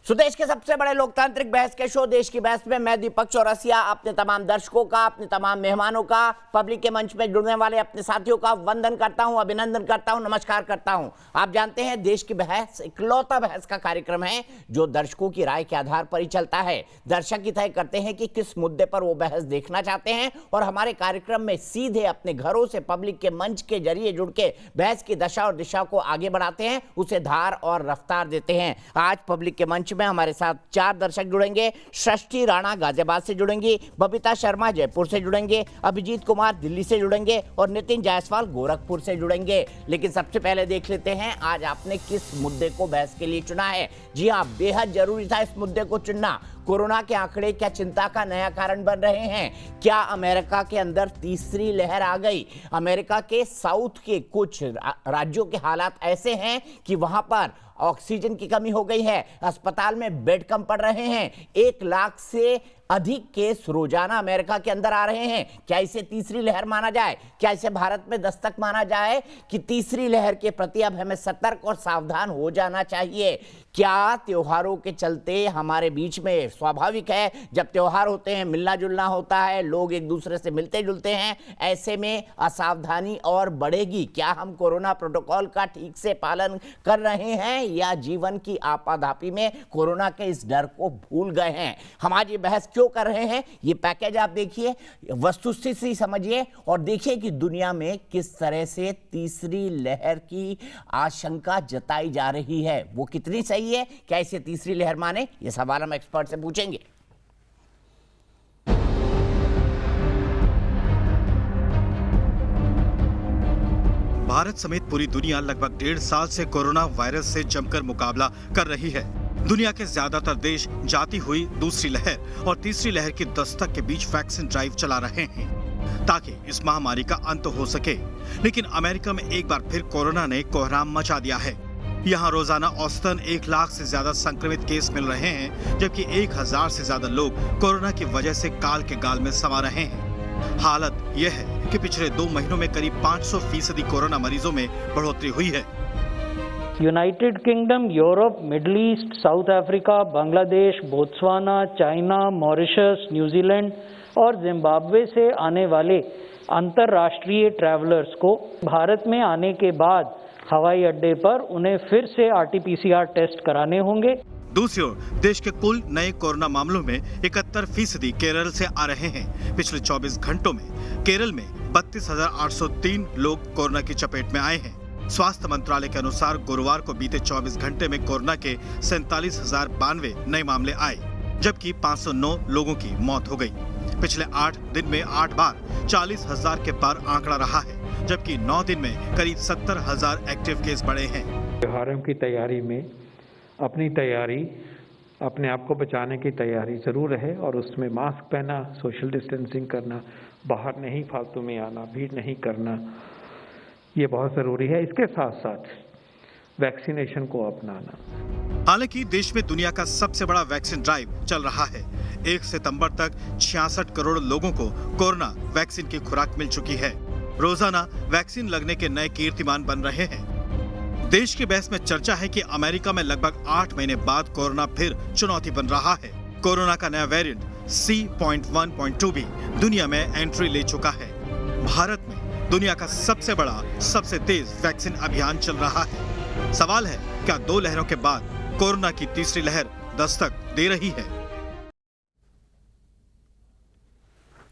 सुदेश के सबसे बड़े लोकतांत्रिक बहस के शो देश की बहस में मैं दीपक चौरसिया अपने तमाम दर्शकों का, अपने तमाम मेहमानों का, पब्लिक के मंच में जुड़ने वाले अपने साथियों का वंदन करता हूं, अभिनंदन करता हूं, नमस्कार करता हूं। आप जानते हैं देश की बहस इकलौता बहस का कार्यक्रम है जो दर्शकों की राय के आधार पर ही चलता है। दर्शक ही तय करते हैं कि किस मुद्दे पर वो बहस देखना चाहते हैं और हमारे कार्यक्रम में सीधे अपने घरों से पब्लिक के मंच के जरिए जुड़ के बहस की दशा और दिशा को आगे बढ़ाते हैं, उसे धार और रफ्तार देते हैं। आज पब्लिक के मंच में हमारे साथ 4 दर्शक जुड़ेंगे। सृष्टि राणा गाजियाबाद से जुड़ेंगी, बबीता शर्मा जयपुर से जुड़ेंगे, अभिजीत कुमार दिल्ली से जुड़ेंगे और नितिन जायसवाल गोरखपुर से जुड़ेंगे। लेकिन सबसे पहले देख लेते हैं आज आपने किस मुद्दे को बहस के लिए चुना है। जी हाँ, बेहद जरूरी था इस मुद्दे को चुनना। कोरोना के आंकड़े क्या चिंता का नया कारण बन रहे हैं? क्या अमेरिका के अंदर तीसरी लहर आ गई? अमेरिका के साउथ के कुछ राज्यों के हालात ऐसे हैं कि वहां पर ऑक्सीजन की कमी हो गई है, अस्पताल में बेड कम पड़ रहे हैं, 1 लाख से अधिक केस रोजाना अमेरिका के अंदर आ रहे हैं। क्या इसे तीसरी लहर माना जाए? क्या इसे भारत में दस्तक माना जाए कि तीसरी लहर के प्रति अब हमें सतर्क और सावधान हो जाना चाहिए? क्या त्योहारों के चलते हमारे बीच में, स्वाभाविक है जब त्योहार होते हैं मिलना जुलना होता है, लोग एक दूसरे से मिलते जुलते हैं, ऐसे में असावधानी और बढ़ेगी। क्या हम कोरोना प्रोटोकॉल का ठीक से पालन कर रहे हैं या जीवन की आपाधापी में कोरोना के इस डर को भूल गए हैं? हम आज ये बहस क्यों कर रहे हैं, ये पैकेज आप देखिए, वस्तुस्थिति समझिए और देखिए कि दुनिया में किस तरह से तीसरी लहर की आशंका जताई जा रही है। वो कितनी सही है? क्या इसे तीसरी लहर माने? ये सवाल हम एक्सपर्ट से पूछेंगे। भारत समेत पूरी दुनिया लगभग 1.5 साल से कोरोना वायरस से जमकर मुकाबला कर रही है। दुनिया के ज्यादातर देश जाती हुई दूसरी लहर और तीसरी लहर की दस्तक के बीच वैक्सीन ड्राइव चला रहे हैं ताकि इस महामारी का अंत हो सके। लेकिन अमेरिका में एक बार फिर कोरोना ने कोहराम मचा दिया है। यहाँ रोजाना औसतन 1 लाख से ज्यादा संक्रमित केस मिल रहे हैं, जबकि 1000 से ज्यादा लोग कोरोना की वजह से काल के गाल में समा रहे हैं। हालत यह है कि पिछले 2 महीनों में करीब 500% कोरोना मरीजों में बढ़ोतरी हुई है। United kingdom, Europe, middle east, south Africa, Bangladesh, Botswana, China, Mauritius, New Zealand और जिम्बाब्वे से आने वाले अंतर्राष्ट्रीय ट्रैवलर्स को भारत में आने के बाद हवाई अड्डे पर उन्हें फिर से RT-PCR टेस्ट कराने होंगे। दूसरी ओर देश के कुल नए कोरोना मामलों में 71% केरल से आ रहे हैं। पिछले 24 घंटों में केरल में 32,803 लोग कोरोना की चपेट में आए हैं। स्वास्थ्य मंत्रालय के अनुसार गुरुवार को बीते 24 घंटे में कोरोना के 47,092 नए मामले आए, जबकि 509 लोगों की मौत हो गई। पिछले 8 दिन में 8 बार 40,000 के पार आंकड़ा रहा है, जबकि 9 दिन में करीब 70,000 एक्टिव केस बढ़े हैं। त्योहारों की तैयारी में अपनी तैयारी, अपने आप को बचाने की तैयारी जरूर रहे और उसमें मास्क पहना, सोशल डिस्टेंसिंग करना, बाहर नहीं फालतू में आना, भीड़ नहीं करना, ये बहुत जरूरी है। इसके साथ साथ वैक्सीनेशन को अपनाना। हालांकि देश में दुनिया का सबसे बड़ा वैक्सीन ड्राइव चल रहा है। 1 सितंबर तक 66 करोड़ लोगों को कोरोना वैक्सीन की खुराक मिल चुकी है। रोजाना वैक्सीन लगने के नए कीर्तिमान बन रहे हैं। देश की बहस में चर्चा है कि अमेरिका में लगभग 8 महीने बाद कोरोना फिर चुनौती बन रहा है। कोरोना का नया वेरिएंट C.1.2 भी दुनिया में एंट्री ले चुका है। भारत में दुनिया का सबसे बड़ा, सबसे तेज वैक्सीन अभियान चल रहा है। सवाल है, क्या 2 लहरों के बाद कोरोना की तीसरी लहर दस्तक दे रही है?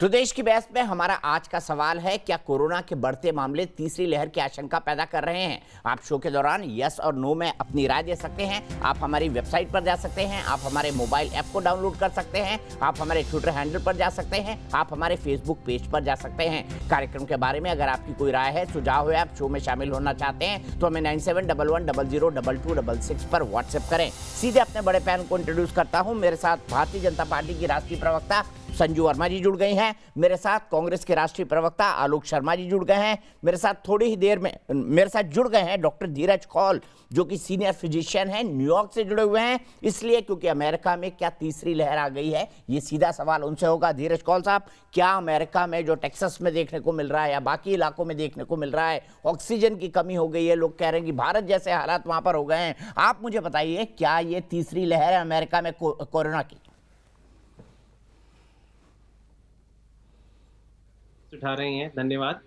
तो देश की बहस में हमारा आज का सवाल है, क्या कोरोना के बढ़ते मामले तीसरी लहर की आशंका पैदा कर रहे हैं? आप शो के दौरान यस और नो में अपनी राय दे सकते हैं। आप हमारी वेबसाइट पर जा सकते हैं, आप हमारे मोबाइल ऐप को डाउनलोड कर सकते हैं, आप हमारे ट्विटर हैंडल पर जा सकते हैं, आप हमारे फेसबुक पेज पर जा सकते हैं। कार्यक्रम के बारे में अगर आपकी कोई राय है, सुझाव है, आप शो में शामिल होना चाहते हैं तो हमें 9711002266 पर व्हाट्सएप करें। सीधे अपने बड़े पैन को इंट्रोड्यूस करता हूँ। मेरे साथ भारतीय जनता पार्टी की राष्ट्रीय प्रवक्ता संजू वर्मा जी जुड़ गई हैं, मेरे साथ कांग्रेस के राष्ट्रीय प्रवक्ता आलोक शर्मा जी जुड़ गए हैं, मेरे साथ थोड़ी ही देर में मेरे साथ जुड़ गए हैं डॉक्टर धीरज कौल जो कि सीनियर फिजिशियन हैं, न्यूयॉर्क से जुड़े हुए हैं, इसलिए क्योंकि अमेरिका में क्या तीसरी लहर आ गई है, ये सीधा सवाल उनसे होगा। धीरज कौल साहब, क्या अमेरिका में जो टेक्सास में देखने को मिल रहा है या बाकी इलाकों में देखने को मिल रहा है, ऑक्सीजन की कमी हो गई है, लोग कह रहे हैं कि भारत जैसे हालात वहां पर हो गए हैं, आप मुझे बताइए क्या ये तीसरी लहर है अमेरिका में कोरोना की? उठा रहे हैं, धन्यवाद।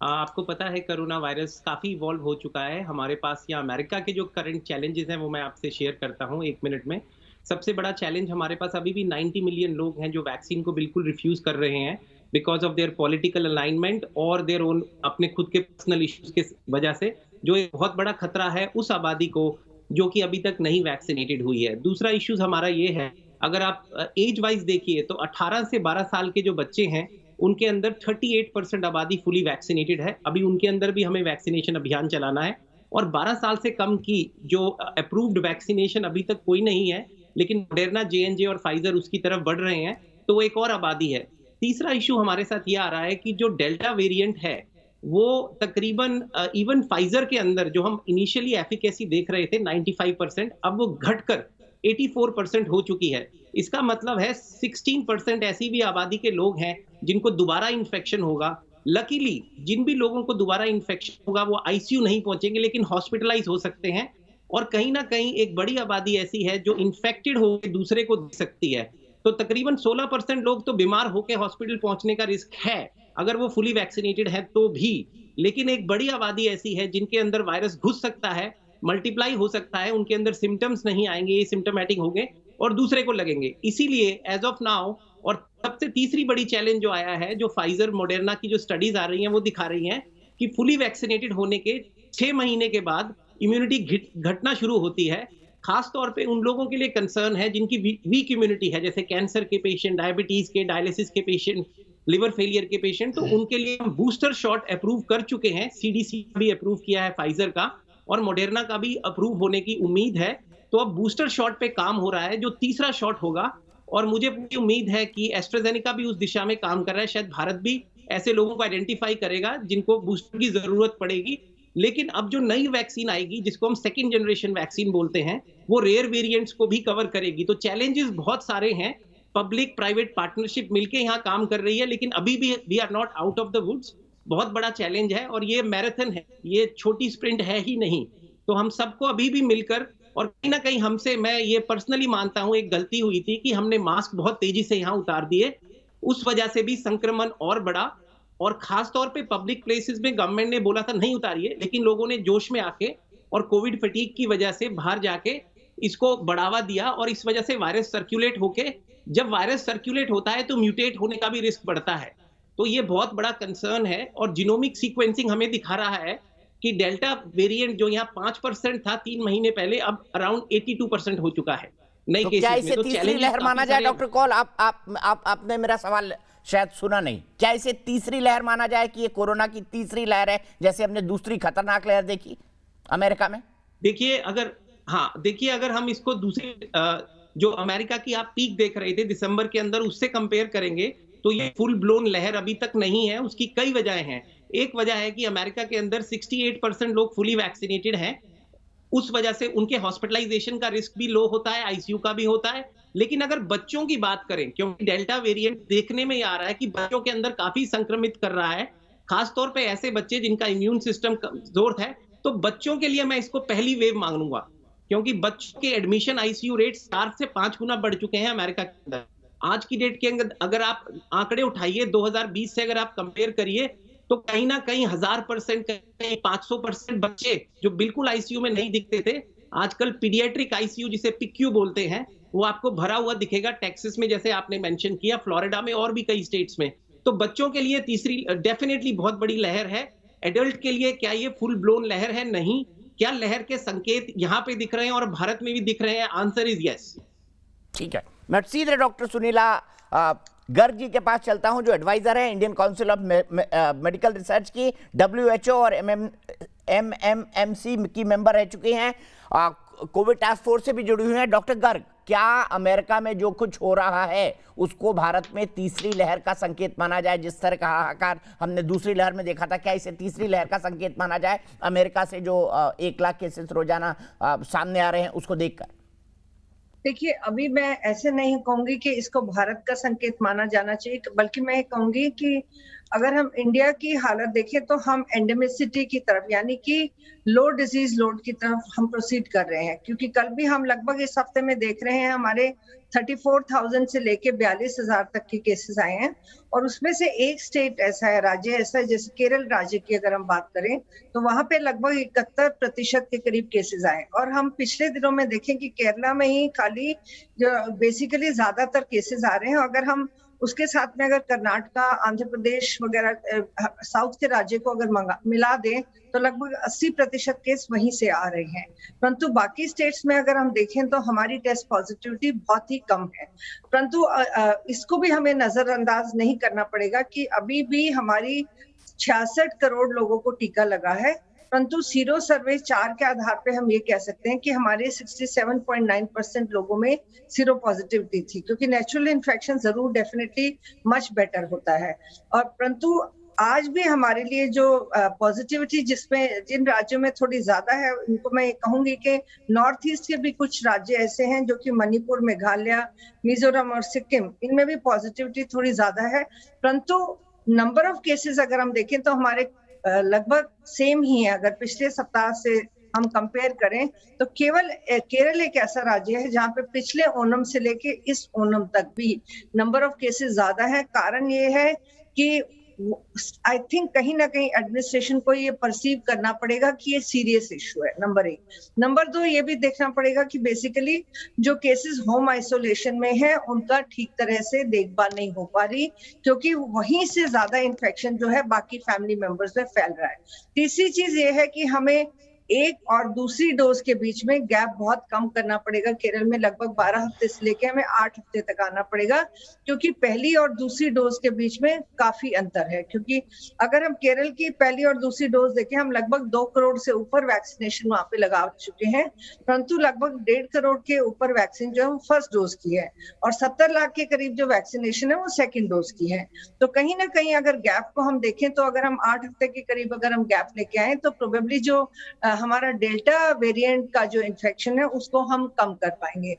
आपको पता है कोरोना वायरस काफ़ी इवॉल्व हो चुका है। हमारे पास यहाँ अमेरिका के जो करंट चैलेंजेस हैं वो मैं आपसे शेयर करता हूँ 1 मिनट में। सबसे बड़ा चैलेंज हमारे पास अभी भी 90 मिलियन लोग हैं जो वैक्सीन को बिल्कुल रिफ्यूज कर रहे हैं because of their political alignment और देयर ओन अपने खुद के पर्सनल इश्यूज के वजह से, जो एक बहुत बड़ा खतरा है उस आबादी को जो कि अभी तक नहीं वैक्सीनेटेड हुई है। दूसरा इश्यूज हमारा ये है, अगर आप एज वाइज देखिए तो 18 से 12 साल के जो बच्चे हैं उनके अंदर 38% आबादी फुली वैक्सीनेटेड है। अभी उनके अंदर भी हमें वैक्सीनेशन अभियान चलाना है। और 12 साल से कम की जो अप्रूव्ड वैक्सीनेशन अभी तक कोई नहीं है, लेकिन मॉडर्ना, J&J और फाइजर उसकी तरफ बढ़ रहे हैं, तो वो एक और आबादी है। तीसरा इशू हमारे साथ ये आ रहा है कि जो डेल्टा वेरिएंट है वो तकरीबन इवन फाइजर के अंदर जो हम इनिशियली एफिकेसी देख रहे थे 95%, अब वो घटकर 84% हो चुकी है। इसका मतलब है 16% ऐसी भी आबादी के लोग हैं जिनको दोबारा इन्फेक्शन होगा। लकीली जिन भी लोगों को दोबारा इन्फेक्शन होगा वो आईसीयू नहीं पहुंचेंगे लेकिन हॉस्पिटलाइज हो सकते हैं। और कहीं ना कहीं एक बड़ी आबादी ऐसी है जो इन्फेक्टेड होकर दूसरे को दे सकती है। तो तकरीबन 16% लोग तो बीमार होकर हॉस्पिटल पहुंचने का रिस्क है अगर वो फुली वैक्सीनेटेड है तो भी। लेकिन एक बड़ी आबादी ऐसी है जिनके अंदर वायरस घुस सकता है, मल्टीप्लाई हो सकता है, उनके अंदर सिम्टम्स नहीं आएंगे, ये सिम्टोमेटिक होंगे और दूसरे को लगेंगे। इसीलिए एज ऑफ नाउ, और सबसे तीसरी बड़ी चैलेंज जो आया है, जो फाइजर मॉडर्ना की जो स्टडीज आ रही हैं वो दिखा रही हैं कि फुली वैक्सीनेटेड होने के 6 महीने के बाद इम्यूनिटी घटना शुरू होती है। खास तौर पे उन लोगों के लिए कंसर्न है जिनकी वीक इम्यूनिटी है, जैसे कैंसर के पेशेंट, डायबिटीज के, डायलिसिस के पेशेंट, लिवर फेलियर के पेशेंट। तो उनके लिए हम बूस्टर शॉट अप्रूव कर चुके हैं, CDC भी अप्रूव किया है फाइजर का और मॉडर्ना का भी अप्रूव होने की उम्मीद है। तो अब बूस्टर शॉट पे काम हो रहा है जो तीसरा शॉट होगा, और मुझे पूरी उम्मीद है कि एस्ट्राजेनेका भी उस दिशा में काम कर रहा है। शायद भारत भी ऐसे लोगों को आइडेंटिफाई करेगा जिनको बूस्टर की जरूरत पड़ेगी। लेकिन अब जो नई वैक्सीन आएगी जिसको हम सेकेंड जनरेशन वैक्सीन बोलते हैं, वो रेयर वेरिएंट्स को भी कवर करेगी। तो चैलेंजेस बहुत सारे हैं, पब्लिक प्राइवेट पार्टनरशिप मिलके यहाँ काम कर रही है, लेकिन अभी भी we are not out of the woods. बहुत बड़ा चैलेंज है और ये मैराथन है, ये छोटी स्प्रिंट है ही नहीं। तो हम सबको अभी भी मिलकर, और कहीं ना कहीं हमसे, मैं ये पर्सनली मानता हूं एक गलती हुई थी कि हमने मास्क बहुत तेजी से यहाँ उतार दिए, उस वजह से भी संक्रमण और बढ़ा। और खास तौर पे पब्लिक प्लेसेस में गवर्नमेंट ने बोला था नहीं उतारिए, लेकिन लोगों ने जोश में आके और कोविड फटीग की वजह से बाहर जाके इसको बढ़ावा दिया और इस वजह से वायरस सर्कुलेट होके, जब वायरस सर्कुलेट होता है तो म्यूटेट होने का भी रिस्क बढ़ता है। तो ये बहुत बड़ा कंसर्न है। और जीनोमिक सीक्वेंसिंग हमें दिखा रहा है कि डेल्टा वेरिएंट जो यहाँ 5% था 3 महीने पहले, अब अराउंड 82% हो चुका है नई केसेस में। इसे तो तीसरी लहर माना जाए? डॉक्टर कौल, आपने मेरा सवाल शायद सुना नहीं। क्या इसे तीसरी लहर माना जाए कि ये कोरोना की तीसरी लहर है, जैसे हमने दूसरी खतरनाक लहर देखी अमेरिका में? देखिए अगर हम इसको दूसरी जो अमेरिका की आप पीक देख रहे थे दिसंबर के अंदर, उससे कंपेयर करेंगे तो ये फुल ब्लोन लहर अभी तक नहीं है। उसकी कई वजहें हैं। एक वजह है कि अमेरिका के अंदर 68% लोग फुली वैक्सीनेटेड हैं, उस वजह से उनके हॉस्पिटलाइजेशन का रिस्क भी लो होता है, आईसीयू का भी होता है। लेकिन अगर बच्चों की बात करें, क्योंकि डेल्टा वेरिएंट देखने में आ रहा है कि बच्चों के अंदर काफी संक्रमित कर रहा है, खासतौर पे ऐसे बच्चे जिनका इम्यून सिस्टम कमजोर है, तो बच्चों के लिए मैं इसको पहली वेव मांगूंगा, क्योंकि बच्चों के एडमिशन आईसीयू रेट 4 से 5 गुना बढ़ चुके हैं अमेरिका के अंदर। आज की डेट के अंदर अगर आप आंकड़े उठाइए 2020 से अगर आप कंपेयर करिए, तो कहीं ना कहीं 1000%, कहीं 500% बच्चे जो बिल्कुल आईसीयू में नहीं दिखते थे, आजकल पीडियाट्रिक आईसीयू जिसे पिक्यू बोलते हैं, वो आपको भरा हुआ दिखेगा। टेक्सास में जैसे आपने मेंशन किया, फ्लोरिडा में और भी कई स्टेट्स में। तो बच्चों के लिए तीसरी डेफिनेटली बहुत बड़ी लहर है। एडल्ट के लिए क्या ये फुल ब्लोन लहर है? नहीं। क्या लहर के संकेत यहाँ पे दिख रहे हैं और भारत में भी दिख रहे हैं? Answer is yes. ठीक है, मैं सीधे डॉक्टर सुनीला गर्ग जी के पास चलता हूं, जो एडवाइजर है Indian council of medical research की, WHO और MMMC की मेंबर रह चुकी हैं, कोविड टास्क फोर्स से भी जुड़ी हुई हैं। डॉक्टर गर्ग, क्या अमेरिका में जो कुछ हो रहा है उसको भारत में तीसरी लहर का संकेत माना जाए? जिस तरह का हाहाकार हमने दूसरी लहर में देखा था, क्या इसे तीसरी लहर का संकेत माना जाए अमेरिका से जो 1 लाख केसेस रोजाना सामने आ रहे हैं उसको देखकर? देखिए, अभी मैं ऐसे नहीं कहूंगी कि इसको भारत का संकेत माना जाना चाहिए, बल्कि मैं कहूंगी कि अगर हम इंडिया की हालत देखें तो हम एंडेमिसिटी की तरफ, यानी कि लो डिजीज लोड की तरफ हम प्रोसीड कर रहे हैं। क्योंकि कल भी हम लगभग इस हफ्ते में देख रहे हैं हमारे 34,000 से लेके 42,000 तक के केसेस आए हैं, और उसमें से एक स्टेट ऐसा है, राज्य ऐसा है, जैसे केरल राज्य की अगर हम बात करें तो वहां पे लगभग 71% के करीब केसेस आए। और हम पिछले दिनों में देखें कि केरला में ही खाली जो बेसिकली ज्यादातर केसेस आ रहे हैं। अगर हम उसके साथ में अगर कर्नाटका, आंध्र प्रदेश वगैरह साउथ के राज्य को अगर मिला दें तो लगभग 80% केस वहीं से आ रहे हैं। परंतु बाकी स्टेट्स में अगर हम देखें तो हमारी टेस्ट पॉजिटिविटी बहुत ही कम है। परंतु इसको भी हमें नजरअंदाज नहीं करना पड़ेगा कि अभी भी हमारी 66 करोड़ लोगों को टीका लगा है, परंतु सीरो सर्वे 4 के आधार पे हम ये कह सकते हैं कि हमारे 67.9% लोगों में सीरो पॉजिटिविटी थी, क्योंकि नेचुरल इन्फेक्शन जरूर डेफिनेटली मच बेटर होता है। और परंतु आज भी हमारे लिए जो पॉजिटिविटी जिन राज्यों में थोड़ी ज्यादा है, उनको मैं कहूंगी कि नॉर्थ ईस्ट के भी कुछ राज्य ऐसे हैं जो कि मणिपुर, मेघालय, मिजोरम और सिक्किम, इनमें भी पॉजिटिविटी थोड़ी ज्यादा है। परंतु नंबर ऑफ केसेस अगर हम देखें तो हमारे लगभग सेम ही है। अगर पिछले सप्ताह से हम कंपेयर करें तो केवल केरल एक ऐसा राज्य है जहां पे पिछले ओणम से लेके इस ओणम तक भी नंबर ऑफ केसेस ज्यादा है। कारण ये है कि आई थिंक कहीं ना कहीं एडमिनिस्ट्रेशन को ये परसीव करना पड़ेगा कि ये सीरियस इशू है, नंबर 1। नंबर 2, ये भी देखना पड़ेगा कि बेसिकली जो केसेस होम आइसोलेशन में है उनका ठीक तरह से देखभाल नहीं हो पा रही, क्योंकि वहीं से ज्यादा इन्फेक्शन जो है बाकी फैमिली मेंबर्स में फैल रहा है। तीसरी चीज ये है कि हमें एक और दूसरी डोज के बीच में गैप बहुत कम करना पड़ेगा। केरल में लगभग 12 हफ्ते से लेके हमें 8 हफ्ते तक आना पड़ेगा, क्योंकि पहली और दूसरी डोज के बीच में काफी अंतर है। क्योंकि अगर हम केरल की पहली और दूसरी डोज देखें, हम लगभग 2 करोड़ से ऊपर वैक्सीनेशन वहां पे लगा चुके हैं, परंतु लगभग 1.5 करोड़ के ऊपर वैक्सीन जो है वो फर्स्ट डोज की है, और 70 लाख के करीब जो वैक्सीनेशन है वो सेकेंड डोज की है। तो कहीं ना कहीं अगर गैप को हम देखें तो अगर हम 8 हफ्ते के करीब अगर हम गैप लेके आए तो प्रोबेबली जो हमारा डेल्टा वेरिएंट का जो इन्फेक्शन है उसको हम कम कर पाएंगे।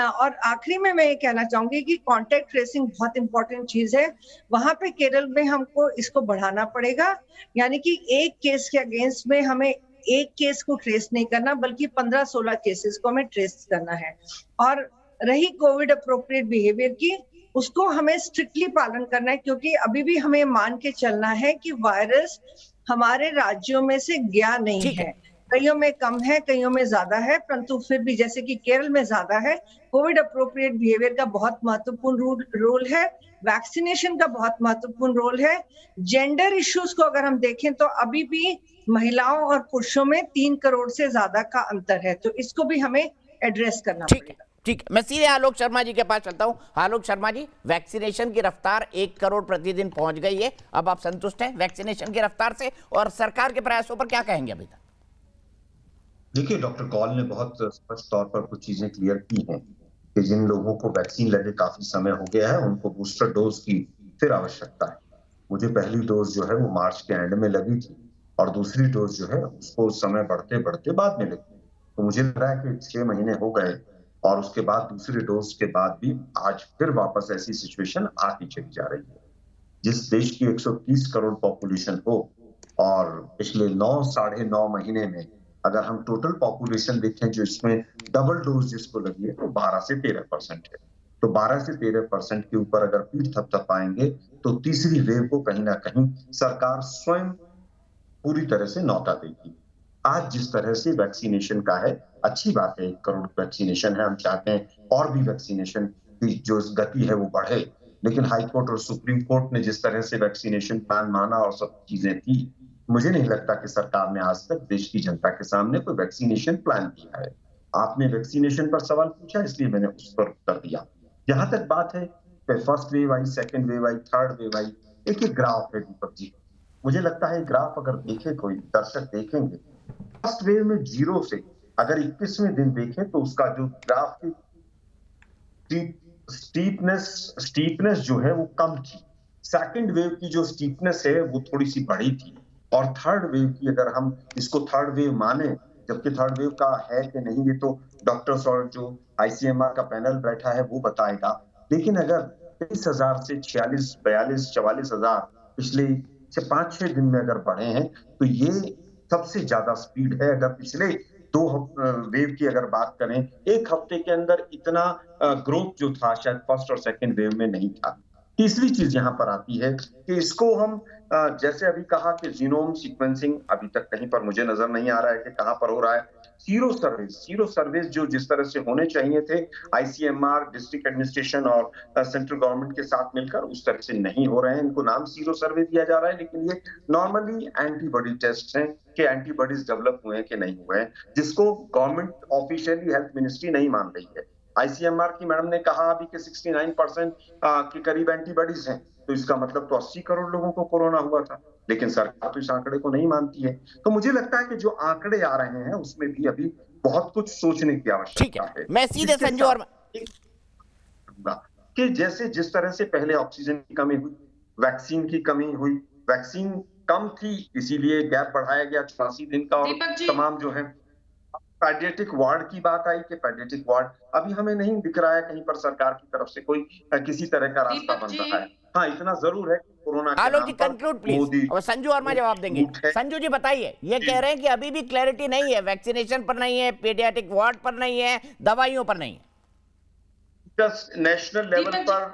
और आखिरी में मैं ये कहना चाहूंगी कि कांटेक्ट ट्रेसिंग बहुत इंपॉर्टेंट चीज है। वहां पे केरल में हमको इसको बढ़ाना पड़ेगा, यानी कि एक केस के अगेंस्ट में हमें एक केस को ट्रेस नहीं करना, बल्कि 15-16 केसेस को हमें ट्रेस करना है। और रही कोविड अप्रोप्रिएट बिहेवियर की, उसको हमें स्ट्रिक्टली पालन करना है, क्योंकि अभी भी हमें मान के चलना है कि वायरस हमारे राज्यों में से गया नहीं है। कईयों में कम है, कईयों में ज्यादा है, परंतु फिर भी जैसे कि केरल में ज्यादा है। कोविड अप्रोप्रिएट बिहेवियर का बहुत महत्वपूर्ण रोल है, वैक्सीनेशन का बहुत महत्वपूर्ण रोल है। जेंडर इश्यूज को अगर हम देखें तो अभी भी महिलाओं और पुरुषों में 3 करोड़ से ज्यादा का अंतर है, तो इसको भी हमें एड्रेस करना पड़ेगा। ठीक है, मैं सीधे आलोक शर्मा जी के पास चलता हूं। आलोक शर्मा जी, वैक्सीनेशन की रफ्तार 1 करोड़ प्रतिदिन पहुंच गई है, अब आप संतुष्ट हैं वैक्सीनेशन की रफ्तार से, और सरकार के प्रयासों पर क्या कहेंगे अभी तक? देखिए, डॉक्टर कौल ने बहुत स्पष्ट तौर पर कुछ चीजें क्लियर की हैं कि जिन लोगों को वैक्सीन लगे काफी समय हो गया है उनको बूस्टर डोज की फिर आवश्यकता है। मुझे पहली डोज जो है वो मार्च के एंड में लगी थी, और दूसरी डोज जो है उसको समय बढ़ते बढ़ते बाद में लगी। तो मुझे लग रहा है कि 6 महीने हो गए, और उसके बाद दूसरी डोज के बाद भी आज फिर वापस ऐसी सिचुएशन आती चली जा रही है। जिस देश की 130 करोड़ पॉपुलेशन हो, और पिछले 9-9.5 महीने में अगर हम टोटल पॉपुलेशन देखें जो इसमें डबल डोज जिसको लगी है तो 12 से 13% है। तो 12 से 13% के ऊपर अगर पीठ थपथपाएंगे तो तीसरी वेव को कहीं ना कहीं सरकार स्वयं पूरी तरह से न्योता देगी। आज जिस तरह से वैक्सीनेशन का है, अच्छी बात है, 1 करोड़ वैक्सीनेशन है, हम चाहते हैं और भी वैक्सीनेशन की जो गति है वो बढ़े, लेकिन हाई कोर्ट और सुप्रीम कोर्ट ने जिस तरह से वैक्सीनेशन प्लान माना और सब चीजें थी, मुझे नहीं लगता कि सरकार ने आज तक देश की जनता के सामने कोई वैक्सीनेशन प्लान दिया है। आपने वैक्सीनेशन पर सवाल पूछा, इसलिए मैंने उस पर उत्तर दिया। जहां तक बात है फर्स्ट वेव आई, सेकंड वेव आई, थर्ड वेव आई, एक ग्राफ है दीपक जी। मुझे लगता है ग्राफ अगर देखे, कोई दर्शक देखेंगे, फर्स्ट वेव में 0 से अगर 21वें दिन देखें तो उसका जो ग्राफ स्टीपनेस जो है वो कम थी। सेकंड वेव की जो स्टीपनेस है वो थोड़ी सी बढ़ी थी, और थर्ड वेव की अगर हम इसको थर्ड वेव माने, जबकि थर्ड वेव का है कि नहीं ये तो डॉक्टर्स और जो आईसीएमआर का पैनल बैठा है वो बताएगा। लेकिन अगर 23,000 से 46, 42, 44,000 पिछले 5-6 दिन में अगर बढ़े हैं, तो ये सबसे ज्यादा स्पीड है। अगर पिछले वेव की अगर बात करें, एक हफ्ते के अंदर इतना ग्रोथ जो था शायद फर्स्ट और सेकंड वेव में नहीं था। तीसरी चीज यहाँ पर आती है कि इसको हम जैसे अभी कहा कि जीनोम सीक्वेंसिंग अभी तक कहीं पर मुझे नजर नहीं आ रहा है कि कहां पर हो रहा है। सीरो सर्विस जो जिस तरह से होने चाहिए थे आईसीएमआर, डिस्ट्रिक्ट एडमिनिस्ट्रेशन और सेंट्रल गवर्नमेंट के साथ मिलकर, उस तरह से नहीं हो रहे हैं। इनको नाम सीरो सर्वे दिया जा रहा है, लेकिन ये नॉर्मली एंटीबॉडी टेस्ट हैं कि एंटीबॉडीज डेवलप हुए हैं कि नहीं हुए हैं, जिसको गवर्नमेंट ऑफिशियली हेल्थ मिनिस्ट्री नहीं मान रही है। आईसीएमआर की मैडम ने कहा अभी कि 69% के करीब एंटीबॉडीज हैं, तो इसका मतलब तो 80 करोड़ लोगों को कोरोना हुआ था, लेकिन सरकार तो इस आंकड़े को नहीं मानती है। तो मुझे लगता है कि जो आंकड़े आ रहे हैं उसमें भी अभी बहुत कुछ सोचने की आवश्यकता है। मैं सीधे संजू और कि जैसे जिस तरह से पहले ऑक्सीजन की कमी हुई, वैक्सीन की कमी हुई, वैक्सीन कम थी इसीलिए गैप बढ़ाया गया 84 दिन का, और तमाम जो है पेडियाट्रिक वार्ड की बात आई कि पेडियाट्रिक वार्ड अभी हमें नहीं दिख रहा है कहीं पर सरकार की तरफ से कोई किसी तरह का रास्ता बन रहा है। हाँ, इतना जरूर है कोरोना के आलोक जी कंक्लूड प्लीज, और संजू वर्मा जवाब देंगे। संजू जी बताइए, ये कह रहे हैं कि अभी भी क्लैरिटी नहीं है, वैक्सीनेशन पर नहीं है, पीडियाट्रिक वार्ड पर नहीं है, दवाइयों पर नहीं है। जस्ट नेशनल लेवल पर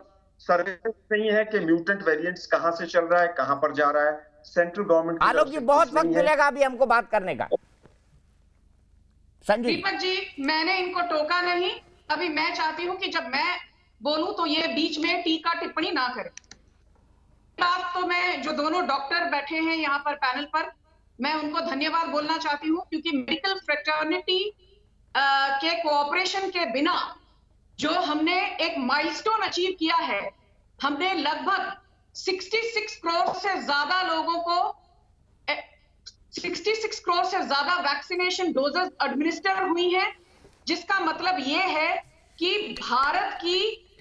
सर्वेलेंस नहीं है कि म्यूटेंट वेरिएंट्स कहां से चल रहा है, कहां पर जा रहा है। सेंट्रल गवर्नमेंट आलोक जी बहुत वक्त मिलेगा अभी हमको बात करने का। संजू दीपक जी, मैंने इनको टोका नहीं। अभी मैं चाहती हूं कि जब मैं बोलूं तो ये बीच में टीका टिप्पणी ना करें। बात तो मैं जो दोनों डॉक्टर बैठे हैं यहाँ पर पैनल पर, मैं उनको धन्यवाद बोलना चाहती हूँ, क्योंकि मेडिकल फ्रेटर्निटी के कोऑपरेशन के बिना जो हमने एक माइलस्टोन अचीव किया है, हमने लगभग 66 करोड़ से ज्यादा लोगों को 66 करोड़ से ज्यादा वैक्सीनेशन डोजेस एडमिनिस्टर हुई हैं, जिसका मतलब ये है कि भारत की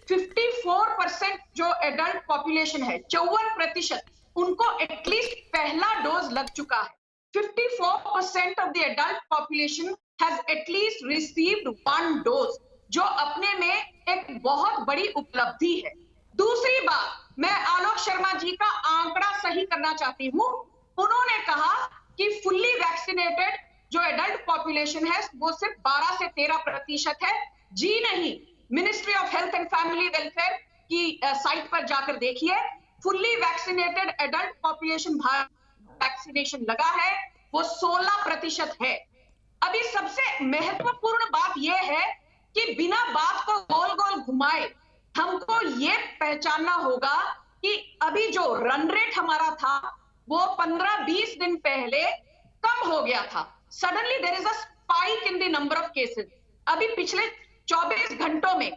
54% जो एडल्ट पॉपुलेशन है, 54% उनको एटलीस्ट पहला डोज लग चुका है। 54% of the adult population has at least received one dose, जो अपने में एक बहुत बड़ी उपलब्धि है। दूसरी बात, मैं आलोक शर्मा जी का आंकड़ा सही करना चाहती हूं। उन्होंने कहा कि फुल्ली वैक्सीनेटेड जो एडल्ट पॉपुलेशन है वो सिर्फ 12 से 13% है। जी नहीं, ministry of health and family welfare की साइट पर जाकर देखिए, fully vaccinated adult population vaccination लगा है वो 16% है। अभी सबसे महत्वपूर्ण बात यह है कि बिना बात को गोल गोल घुमाए हमको ये पहचानना होगा कि अभी जो रन रेट हमारा था वो 15-20 दिन पहले कम हो गया था। Suddenly there is a spike in the number of cases. अभी पिछले 24 घंटों में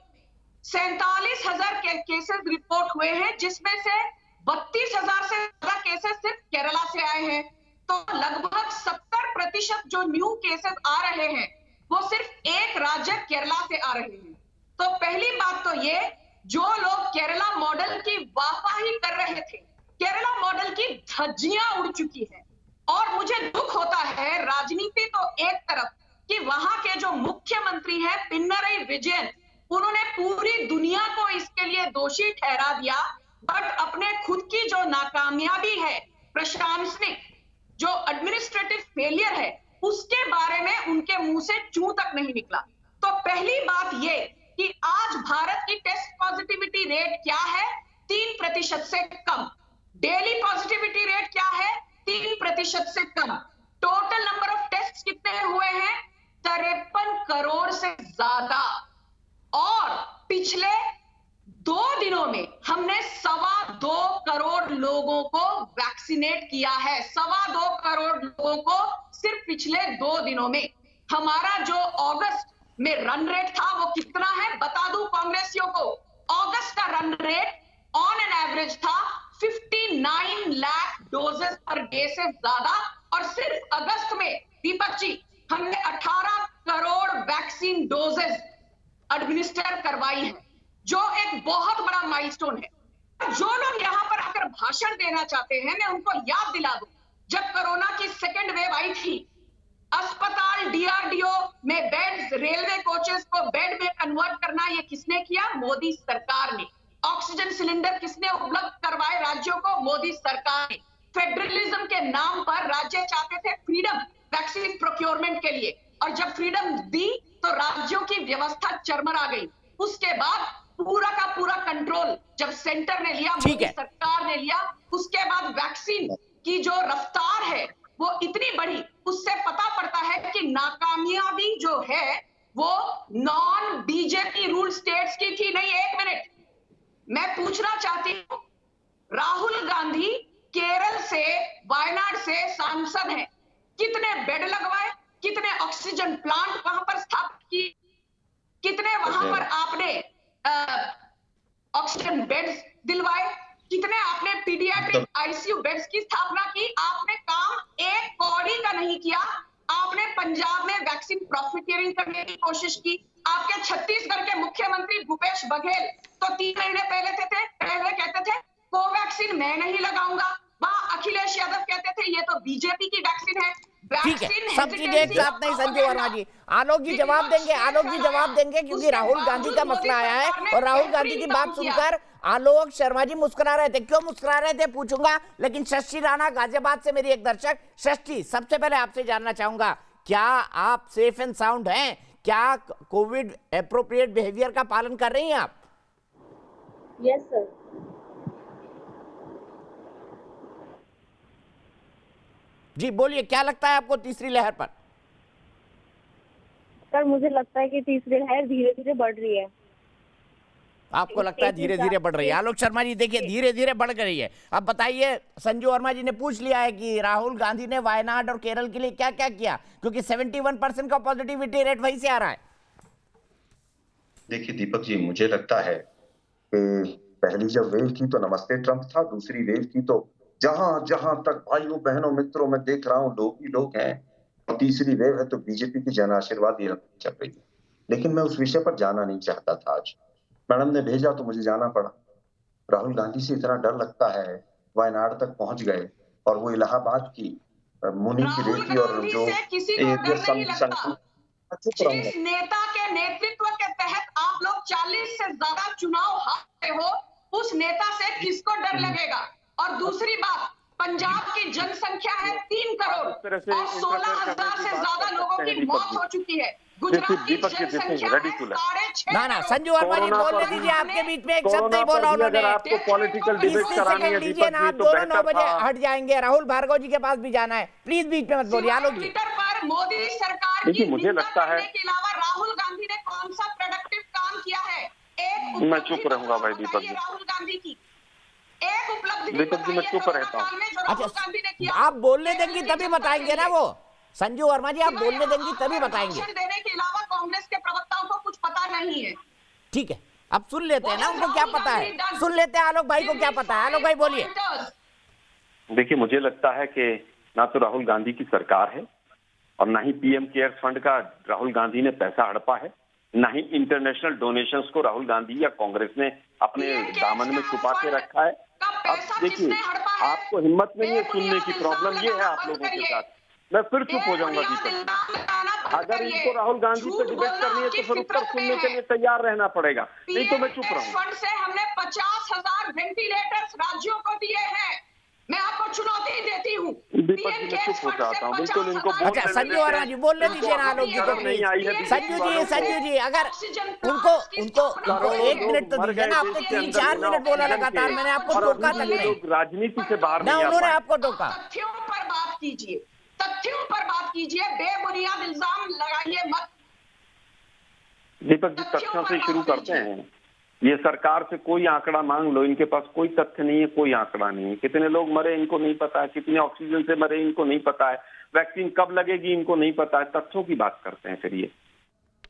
47,000 केसेस रिपोर्ट हुए हैं, जिसमें से 32,000 से ज्यादा केसेस सिर्फ केरला से आए हैं। तो लगभग 70% जो न्यू केसेस आ रहे हैं वो सिर्फ एक राज्य केरला से आ रहे हैं। तो पहली बात तो ये, जो लोग केरला मॉडल की वाहवाही कर रहे थे, केरला मॉडल की धज्जियां उड़ चुकी है। और मुझे दुख होता है, राजनीति तो एक तरफ कि वहां के जो मुख्यमंत्री हैं पिनरई विजयन, उन्होंने पूरी दुनिया को इसके लिए दोषी ठहरा दिया, बट अपने खुद की जो नाकामयाबी है, प्रशासनिक जो एडमिनिस्ट्रेटिव फेलियर है, उसके बारे में उनके मुंह से चूं तक नहीं निकला। तो पहली बात ये कि आज भारत की टेस्ट पॉजिटिविटी रेट क्या है? 3% से कम। डेली पॉजिटिविटी रेट क्या है? 3% से कम। टोटल नंबर ऑफ टेस्ट कितने हुए हैं? 53 करोड़ से ज्यादा। और पिछले 2 दिनों में हमने 2.25 करोड़ लोगों को वैक्सीनेट किया है। 2.25 करोड़ लोगों को सिर्फ पिछले 2 दिनों में। हमारा जो अगस्त में रन रेट था वो कितना है बता दूं कांग्रेसियों को। अगस्त का run rate on an average था 59 लाख डोजेस पर डे से ज्यादा, और सिर्फ अगस्त में दीपक जी हमने 18 करोड़ वैक्सीन डोजेस एडमिनिस्टर करवाई है। जो एक बहुत बड़ा माइलस्टोन है। जो लोग यहाँ पर आकर भाषण देना चाहते हैं, मैं उनको याद दिला दूं, जब कोरोना की सेकेंड वेव आई थी, अस्पताल डीआरडीओ में बेड्स, रेलवे कोचेस को बेड में कन्वर्ट करना, ये किसने किया? मोदी सरकार ने। ऑक्सीजन सिलेंडर किसने उपलब्ध करवाए राज्यों को? मोदी सरकार ने। फेडरलिज्म के नाम पर राज्य चाहते थे फ्रीडम वैक्सीन प्रोक्योरमेंट के लिए, और जब फ्रीडम दी तो राज्यों की व्यवस्था चरमरा गई। उसके बाद पूरा का पूरा कंट्रोल जब सेंटर ने लिया, मोदी सरकार ने लिया, उसके बाद वैक्सीन की जो रफ्तार है वो इतनी बढ़ी, उससे पता पड़ता है कि नाकामयाबी जो है वो नॉन बीजेपी रूल स्टेट्स की थी। नहीं, एक मिनट, मैं पूछना चाहती हूं, राहुल गांधी केरल से, वायनाड से सांसद हैं, कितने बेड लगवाए, कितने ऑक्सीजन प्लांट वहां पर स्थापित किए, कितने वहां पर आपने ऑक्सीजन बेड्स दिलवाए, कितने आपने पीडियाट्रिक आईसीयू बेड्स की स्थापना की? आपने काम एक कौड़ी का नहीं किया। आपने पंजाब में वैक्सीन प्रॉफिटियरिंग करने की कोशिश की। आपके छत्तीसगढ़ के मुख्यमंत्री भूपेश बघेल तो 3 महीने पहले कहते थे कोवैक्सीन मैं नहीं लगाऊंगा। वहां अखिलेश यादव कहते थे ये तो बीजेपी की वैक्सीन है। ठीक है, सब चीजें एक साथ नहीं संजू वर्मा जी। आलोक जी जवाब देंगे, आलोक जी जवाब देंगे, क्योंकि राहुल गांधी का मसला आया है और राहुल गांधी की बात सुनकर आलोक शर्मा जी मुस्कुरा रहे थे। क्यों मुस्कुरा रहे थे पूछूंगा, लेकिन शशि राणा गाजियाबाद से मेरी एक दर्शक, शशि सबसे पहले आपसे जानना चाहूंगा, क्या आप सेफ एंड साउंड हैं? क्या कोविड एप्रोप्रिएट बिहेवियर का पालन कर रही हैं आप? Yes sir. जी बोलिए, क्या लगता है आपको तीसरी लहर पर? सर मुझे लगता है कि तीसरी लहर धीरे धीरे बढ़ रही है। आपको लगता है धीरे धीरे बढ़ रही है? आलोक शर्मा जी देखिए, धीरे धीरे बढ़ रही है। अब बताइए, संजू वर्मा जी ने पूछ लिया है कि राहुल गांधी ने वायनाड और केरल के लिए क्या क्या किया, क्योंकि 71% का पॉजिटिविटी रेट वहीं से आ रहा है। देखिए दीपक जी, मुझे लगता है कि पहली जब वेव थी तो नमस्ते ट्रंप था, दूसरी वेव थी तो जहां जहां तक भाइयों बहनों मित्रों में देख रहा हूं लोग ही लोग हैं, और तीसरी वेव है तो बीजेपी की जन आशीर्वाद ये चल रही है। लेकिन मैं उस विषय पर जाना नहीं चाहता था। आज मैडम ने भेजा तो मुझे जाना पड़ा। राहुल गांधी से इतना डर लगता है, वायनाड तक पहुंच गए और वो इलाहाबाद की मुनि की बेटी और जो जिस नेता के नेतृत्व के तहत आप लोग 40 से ज्यादा चुनाव हारे हो, उस नेता से किसको डर लगेगा? और दूसरी बात, पंजाब की जनसंख्या है 3 करोड़ और 16,000 से ज्यादा लोगों की मौत हो चुकी है। गुजरात की जनसंख्या है 6.5 ना ना संजू वर्मा जी बोलने दीजिए, आपके बीच में एक शब्द नहीं बोला उन्होंने। आपको पॉलिटिकल डिबेट करानी है दीजिए ना, आप दोनों 9 बजे हट जाएंगे, राहुल भार्गव जी के पास भी जाना है, प्लीज बीच में मत बोलिए। आलोक जी, ट्विटर पर मोदी सरकार की मुझे लगता है के अलावा राहुल गांधी ने कौन सा प्रोडक्टिव काम किया है? एक मैं चुप रहूंगा भाई दीपक जी। राहुल गांधी की एक उपलब्धि दीपक जी मैं चुप रहता हूँ। अच्छा आप बोलने देंगे तभी बताएंगे ना वो, संजू वर्मा जी आप बोलने देंगी तभी बताएंगे। देने के अलावा कांग्रेस के प्रवक्ताओं को कुछ पता नहीं है। ठीक है, अब सुन लेते हैं ना, उनको क्या पता है, सुन लेते हैं आलोक भाई को क्या पता है। आलोक भाई बोलिए। देखिए मुझे लगता है कि ना तो राहुल गांधी की सरकार है और ना ही पीएम केयर्स फंड का राहुल गांधी ने पैसा हड़पा है, ना ही इंटरनेशनल डोनेशंस को राहुल गांधी या कांग्रेस ने अपने दामन में छुपा के रखा है। अब देखिए आपको हिम्मत नहीं है सुनने की, प्रॉब्लम ये है आप लोगों के साथ। मैं फिर चुप हो जाऊंगा दीपक। अगर इनको राहुल गांधी से डिबेट करनी है तो फिर उत्तर सुनने के लिए तैयार रहना पड़ेगा, नहीं तो मैं चुप रहूंगा। फंड से हमने 50,000 वेंटिलेटर्स राज्यों को दिए हैं। मैं आपको चुनौती देती हूँ। दीपक जी मैं चुप हो जाता हूँ, बिल्कुल इनको। अच्छा संजू वर्मा जी बोलने दीजिए ना आलोक जी को प्लीज। संजू जी अगर उनको 1 मिनट तो दीजिए ना, आपने 3-4 मिनट बोला लगातार, मैंने आपको टोका तक नहीं। राजनीति से बाहर ना उन्होंने आपको टोका। तथ्यों पर बात कीजिए, तथ्यों पर बात कीजिए, बेबुनियाद इल्जाम लगाइए मत। दीपक जी तथ्यों से शुरू करते हैं। ये सरकार से कोई आंकड़ा मांग लो, इनके पास कोई तथ्य नहीं है, कोई आंकड़ा नहीं है। कितने लोग मरे इनको नहीं पता है, कितने ऑक्सीजन से मरे इनको नहीं पता है, वैक्सीन कब लगेगी इनको नहीं पता है। तथ्यों की बात करते हैं फिर ये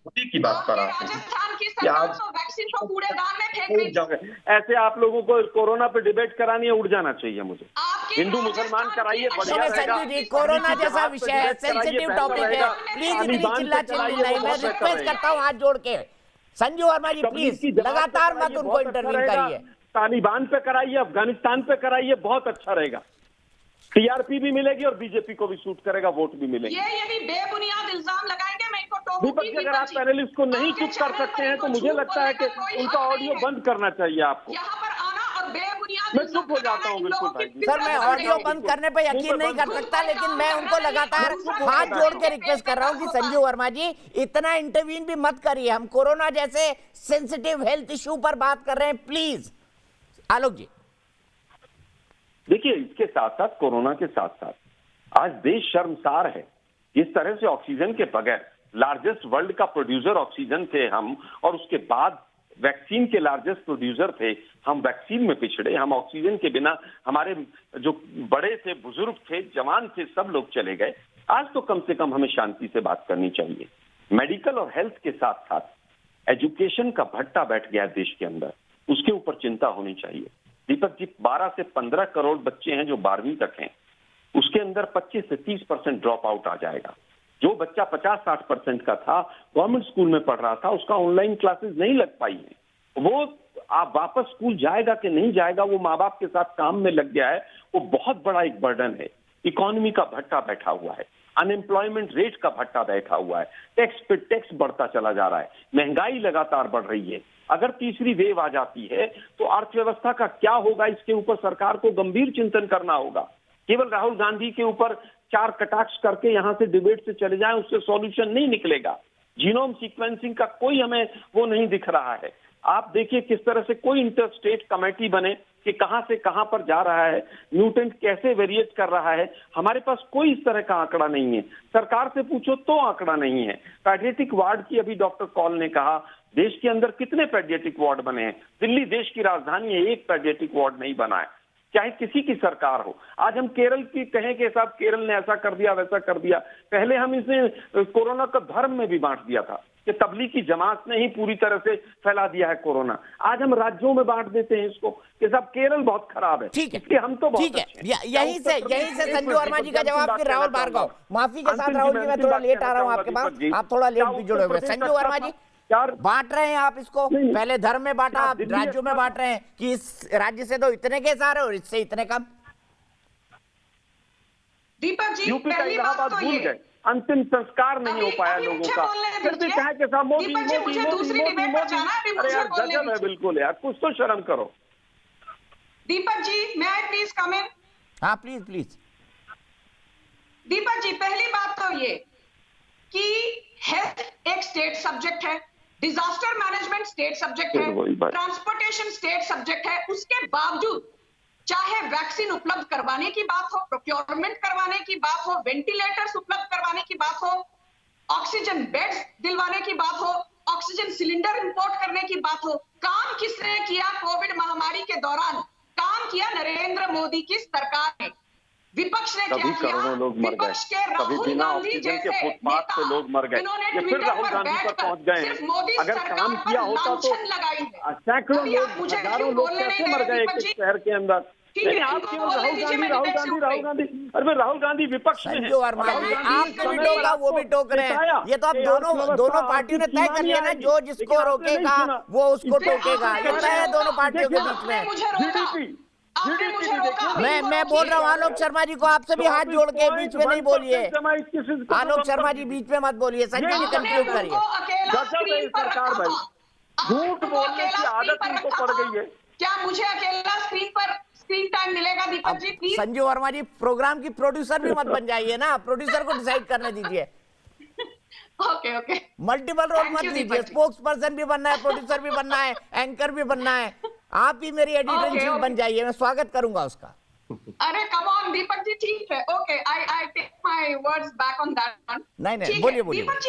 की बात कर राजस्थान की सरकार तो वैक्सीन को कूड़ेदान में फेंक रही है। ऐसे आप लोगों को कोरोना पे डिबेट करानी है, उड़ जाना चाहिए मुझे। हिंदू मुसलमान कराइए, बढ़िया रहेगा। संजू जी कोरोना जैसा विषय है, सेंसिटिव टॉपिक है, प्लीज इतनी चिल्ला चिल्ली नहीं। मैं रिक्वेस्ट करता हूँ हाथ जोड़ के, संजू वर्मा जी तबलीग प्लीज की जमात पे लगातार मत कराइए, उनको बहुत अच्छा इंटरवीन रहेगा। करिए। तालिबान पे कराइए, अफगानिस्तान पे कराइए, बहुत अच्छा रहेगा। टीआरपी भी मिलेगी और बीजेपी को भी सूट करेगा, वोट भी मिलेगी। ये यदि बेबुनियाद इल्जाम लगाएंगे मैं इनको दीपक टोकूंगी। जी, अगर आप पैनलिस्ट को नहीं चुप कर सकते हैं तो मुझे लगता है कि उनका ऑडियो बंद करना चाहिए आपको। यहाँ पर आना और बेबुनियाद मैं चुप हो जाता हूँ बिल्कुल भाई। सर मैं ऑडियो बंद करने पे यकीन नहीं कर सकता, लेकिन मैं उनको लगातार हाथ जोड़ के रिक्वेस्ट कर रहा हूँ कि संजू वर्मा जी इतना इंटरवीन भी मत करिए, हम कोरोना जैसे सेंसिटिव हेल्थ इशू पर बात कर रहे हैं, प्लीज। आलोक जी देखिए, इसके साथ साथ कोरोना के साथ साथ आज देश शर्मसार है। जिस तरह से ऑक्सीजन के बगैर लार्जेस्ट वर्ल्ड का प्रोड्यूसर ऑक्सीजन थे हम, और उसके बाद वैक्सीन के लार्जेस्ट प्रोड्यूसर थे हम, वैक्सीन में पिछड़े, हम ऑक्सीजन के बिना, हमारे जो बड़े थे, बुजुर्ग थे, जवान थे, सब लोग चले गए। आज तो कम से कम हमें शांति से बात करनी चाहिए। मेडिकल और हेल्थ के साथ साथ एजुकेशन का भट्टा बैठ गया देश के अंदर, उसके ऊपर चिंता होनी चाहिए। दीपक जी, 12 से 15 करोड़ बच्चे हैं जो 12वीं तक हैं, उसके अंदर 25 से 30% ड्रॉप आउट आ जाएगा। जो बच्चा 50-60% का था, गवर्नमेंट स्कूल में पढ़ रहा था, उसका ऑनलाइन क्लासेस नहीं लग पाई है। वो आप वापस स्कूल जाएगा कि नहीं जाएगा, वो माँ बाप के साथ काम में लग गया है, वो बहुत बड़ा एक बर्डन है। इकोनॉमी का भट्टा बैठा हुआ है, अनएम्प्लॉयमेंट रेट का भट्टा बैठा हुआ है, टैक्स पे टैक्स बढ़ता चला जा रहा है, महंगाई लगातार बढ़ रही है। अगर तीसरी वेव आ जाती है तो अर्थव्यवस्था का क्या होगा, इसके ऊपर सरकार को गंभीर चिंतन करना होगा। केवल राहुल गांधी के ऊपर 4 कटाक्ष करके यहां से डिबेट से चले जाएं, उससे सॉल्यूशन नहीं निकलेगा। जीनोम सीक्वेंसिंग का कोई हमें वो नहीं दिख रहा है। आप देखिए किस तरह से कोई इंटर स्टेट कमेटी बने कि कहां से कहां पर जा रहा है, म्यूटेंट कैसे वेरिएट कर रहा है, हमारे पास कोई इस तरह का आंकड़ा नहीं है। सरकार से पूछो तो आंकड़ा नहीं है। पैडियाट्रिक वार्ड की अभी डॉक्टर कॉल ने कहा, देश के अंदर कितने पैडियाट्रिक वार्ड बने हैं? दिल्ली देश की राजधानी है, एक पैडियाट्रिक वार्ड नहीं बना है, चाहे किसी की सरकार हो। आज हम केरल की कहें कि साहब केरल ने ऐसा कर दिया, वैसा कर दिया, पहले हम इसे कोरोना का धर्म में भी बांट दिया था कि तबलीग की जमात ने ही पूरी तरह से फैला दिया है कोरोना। आज हम राज्यों में बांट देते हैं इसको कि साहब केरल बहुत खराब है, ठीक है, इसलिए हम तो बहुत ठीक है। अच्छे हैं। यहीं से संजू वर्मा जी का जवाब, फिर राहुल भार्गव। माफी के साथ राहुल जी, मैं थोड़ा लेट आ रहा हूँ आपके पास, आप थोड़ा लेट भी जुड़े हुए। संजू वर्मा जी, बांट रहे हैं आप इसको, पहले धर्म में बांटा, आप राज्यों में बांट रहे हैं कि इस राज्य से तो इतने केस आ रहे हैं और इससे इतने कम। दीपक जी, यूपी का पहली बात इलाहाबाद तो भूल ये गए, अंतिम संस्कार नहीं हो पाया लोगों का। फिर भी कहा कि साहब मोदी मोदी मोदी मोदी मोदी, अरे यार गजब है बिल्कुल यार, कुछ तो शर्म करो। दीपक जी, मैं प्लीज कम इन। हाँ प्लीज प्लीज। दीपक जी, पहली बात तो ये कि हेल्थ एक स्टेट सब्जेक्ट है, डिजास्टर मैनेजमेंट स्टेट सब्जेक्ट है, ट्रांसपोर्टेशन स्टेट सब्जेक्ट है। उसके बावजूद चाहे वैक्सीन उपलब्ध करवाने की बात हो, प्रोक्योरमेंट करवाने की बात हो, वेंटिलेटर्स उपलब्ध करवाने की बात हो, ऑक्सीजन बेड्स दिलवाने की बात हो, ऑक्सीजन सिलेंडर इंपोर्ट करने की बात हो, काम किसने किया कोविड महामारी के दौरान? काम किया नरेंद्र मोदी की सरकार ने। विपक्ष ने क्या किया? विपक्ष के राहुल गांधी जैसे नेता, इन्होंने ट्विटर पर बैठकर सिर्फ मोदी सरकार पर लांछन लगाई है। सैकड़ों लोग, हजारों लोग कैसे मर गए एक शहर के अंदर? नहीं, आप केवल राहुल गांधी, अरे राहुल गांधी विपक्ष में है। आपने भी टोका, वो भी टोक रहे हैं। ये तो अब दोनों पार्टियों ने तय कर लिया ना, जो जिसको रोकेगा वो उसको टोकेगा। ये तय है दोनों पार्टियों के बीच में। मैं बोल रहा हूँ आलोक शर्मा जी को, आपसे भी हाथ जोड़ के बीच में नहीं बोलिए। आलोक शर्मा जी बीच में मत बोलिए, संजय जी कंक्लूड करिए। सरकार भाई झूठ बोलने की आदत इनको पड़ गई है। क्या मुझे अकेला स्क्रीन टाइम मिलेगा? दीपक जी प्लीज। संजू वर्मा जी, प्रोग्राम की प्रोड्यूसर भी मत बन जाइए ना, प्रोड्यूसर को डिसाइड करने दीजिए। ओके ओके, मल्टीपल रोल मत दीजिए, स्पोक्स पर्सन भी बनना है, प्रोड्यूसर भी बनना है, एंकर भी बनना है। आप ही मेरी एडिटर इन चीफ बन जाइए, मैं स्वागत करूंगा उसका। अरे कम ऑन दीपक जी, ठीक है, okay, I take my words back on that one. नहीं बोलिए बोलिए। दीपक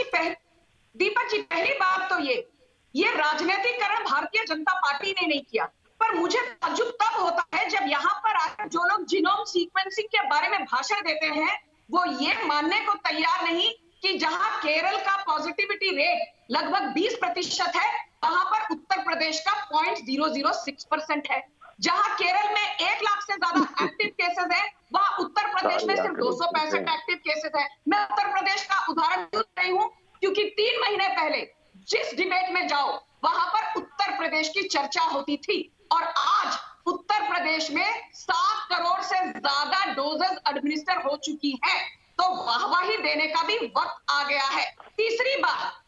जी, पहली बात तो ये राजनीतिकरण भारतीय जनता पार्टी ने नहीं किया, पर मुझे ताज्जुब तब होता है जब यहाँ पर आकर जो लोग जीनोम सीक्वेंसिंग के बारे में भाषण देते हैं वो ये मानने को तैयार नहीं कि जहां केरल का पॉजिटिविटी रेट लगभग 20% है, वहां पर उत्तर प्रदेश का 0.006% है। जहां केरल में 1 लाख से ज्यादा एक्टिव केसेस है, वहां उत्तर प्रदेश में सिर्फ 265 एक्टिव केसेस है। मैं उत्तर प्रदेश का उदाहरण दे रही हूँ क्योंकि 3 महीने पहले जिस डिबेट में जाओ वहां पर उत्तर प्रदेश की चर्चा होती थी। और आज उत्तर प्रदेश में 7 करोड़ से ज्यादा डोजेस एडमिनिस्टर हो चुकी है, तो वाहवाही देने का भी वक्त आ गया है। तीसरी बात,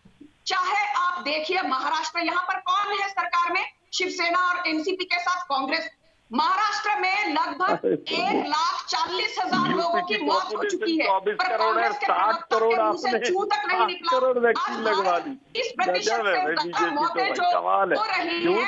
चाहे आप देखिए महाराष्ट्र, यहां पर कौन है सरकार में? शिवसेना और एनसीपी के साथ कांग्रेस। महाराष्ट्र में लगभग 1,40,000 लोगों की मौत हो चुकी है, पर कांग्रेस के प्रवक्ता के मुंह से छू तक नहीं निकला। आज 20% से ज्यादा मौतें जो हो रही है वो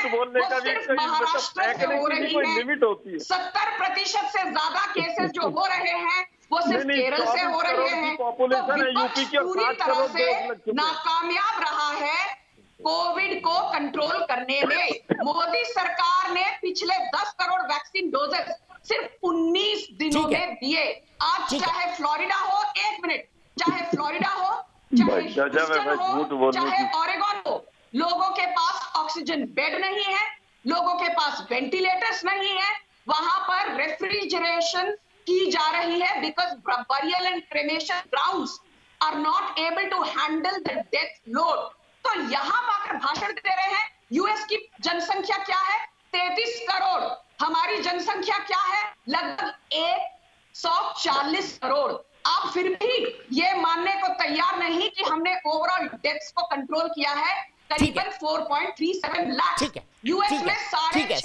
सिर्फ महाराष्ट्र से हो रही है। 70% से ज्यादा केसेस जो हो रहे हैं वो सिर्फ केरल से हो रहे हैं। तो विपक्ष पूरी तरह से नाकामयाब रहा है कोविड को कंट्रोल करने में। मोदी सरकार ने पिछले 10 करोड़ वैक्सीन डोजेस सिर्फ 19 दिनों में दिए। आज चाहे फ्लोरिडा हो, 1 मिनट, चाहे फ्लोरिडा हो, चाहे ह्यूस्टन हो, चाहे ऑरेगॉन हो, लोगों के पास ऑक्सीजन बेड नहीं है, लोगों के पास वेंटिलेटर्स नहीं है, वहां पर रेफ्रिजरेशन की जा रही है because burial and cremation grounds are not able to handle the death load. तो यहां आकर भाषण दे रहे हैं। यूएस की जनसंख्या क्या है? 33 करोड़। हमारी जनसंख्या क्या है? लगभग 140 करोड़। आप फिर भी ये मानने को तैयार नहीं कि हमने ओवरऑल डेथ्स को कंट्रोल किया है, करीबन 4.37 लाख। यूएस में 6.5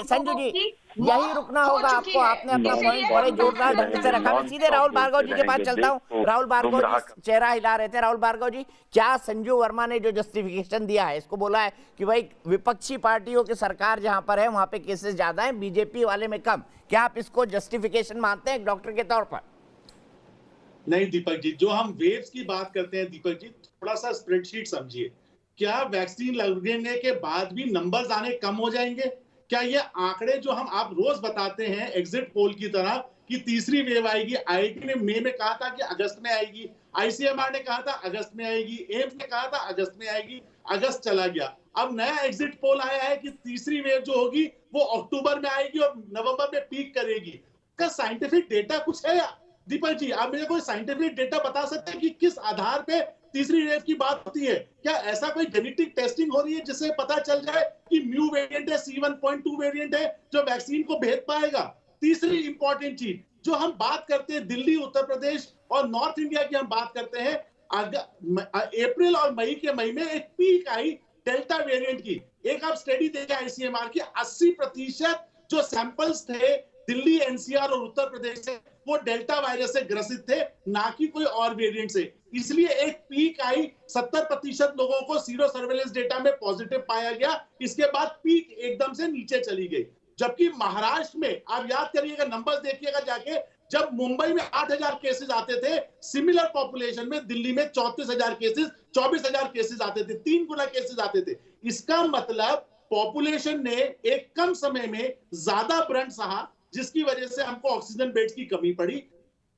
संजू जी यही रुकना होगा आपको। आपने अपना पॉइंट बड़े जोरदार ढंग से रखा। मैं सीधे राहुल भार्गव जी के पास चलता हूँ। राहुल भार्गव जी चेहरा हिला रहे थे। राहुल भार्गव जी, क्या संजू वर्मा ने जो जस्टिफिकेशन दिया है, इसको बोला है कि भाई विपक्षी पार्टियों की सरकार जहां पर है वहां पे केसेस ज्यादा हैं, बीजेपी वाले में कम, क्या आप इसको जस्टिफिकेशन मानते हैं एक डॉक्टर के तौर पर? नहीं दीपक जी, जो हम वेव्स की बात करते हैं दीपक जी, थोड़ा सा स्प्रेडशीट समझिए। क्या वैक्सीन लगने के बाद भी नंबर्स आने कम हो जाएंगे? क्या ये आंकड़े जो आप रोज बताते हैं एग्जिट पोल की तरह कि तीसरी वेव आएगी, आईआईटी ने मई में कहा था कि अगस्त में आएगी, आईसीएमआर ने कहा था अगस्त में आएगी, एम्स ने कहा था अगस्त में आएगी, अगस्त चला गया। अब नया एग्जिट पोल आया है कि तीसरी वेव जो होगी वो अक्टूबर में आएगी और नवंबर में पीक करेगी। क्या साइंटिफिक डेटा कुछ है? दीपक जी, आप मुझे कोई साइंटिफिक डेटा बता सकते हैं कि किस आधार पे तीसरी वेव की बात होती है? क्या ऐसा कोई जेनेटिक टेस्टिंग हो रही है जिससे पता चल जाए कि म्यू वेरिएंट है, C1.2 वेरिएंट है जो वैक्सीन को भेद पाएगा? तीसरी इंपॉर्टेंट चीज जो हम बात करते हैं, दिल्ली, उत्तर प्रदेश और नॉर्थ इंडिया की हम बात करते हैं, अप्रैल और मई के महीने में एक पीक आई डेल्टा वेरिएंट की। एक आप स्टडी देखें आईसीएमआर की, 80% जो सैंपल्स थे दिल्ली, एनसीआर और उत्तर प्रदेश से, वो डेल्टा वायरस से ग्रसित थे, ना कि कोई और वेरिएंट से। इसलिए एक पीक आई, 70% लोगों को सीरो सर्वेलेंस डेटा में पॉजिटिव पाया गया। इसके बाद पीक एकदम से नीचे चली गई। जबकि महाराष्ट्र में आप याद करिएगा, नंबर्स देखिएगा जाके, जब मुंबई में 8,000 केसेस आते थे, सिमिलर पॉपुलेशन में दिल्ली में 34,000 केसेस, 24,000 केसेस आते थे, 3 गुना केसेस आते थे। इसका मतलब पॉपुलेशन ने एक कम समय में ज्यादा ब्रंट सहा, जिसकी वजह से हमको ऑक्सीजन बेड्स की कमी पड़ी।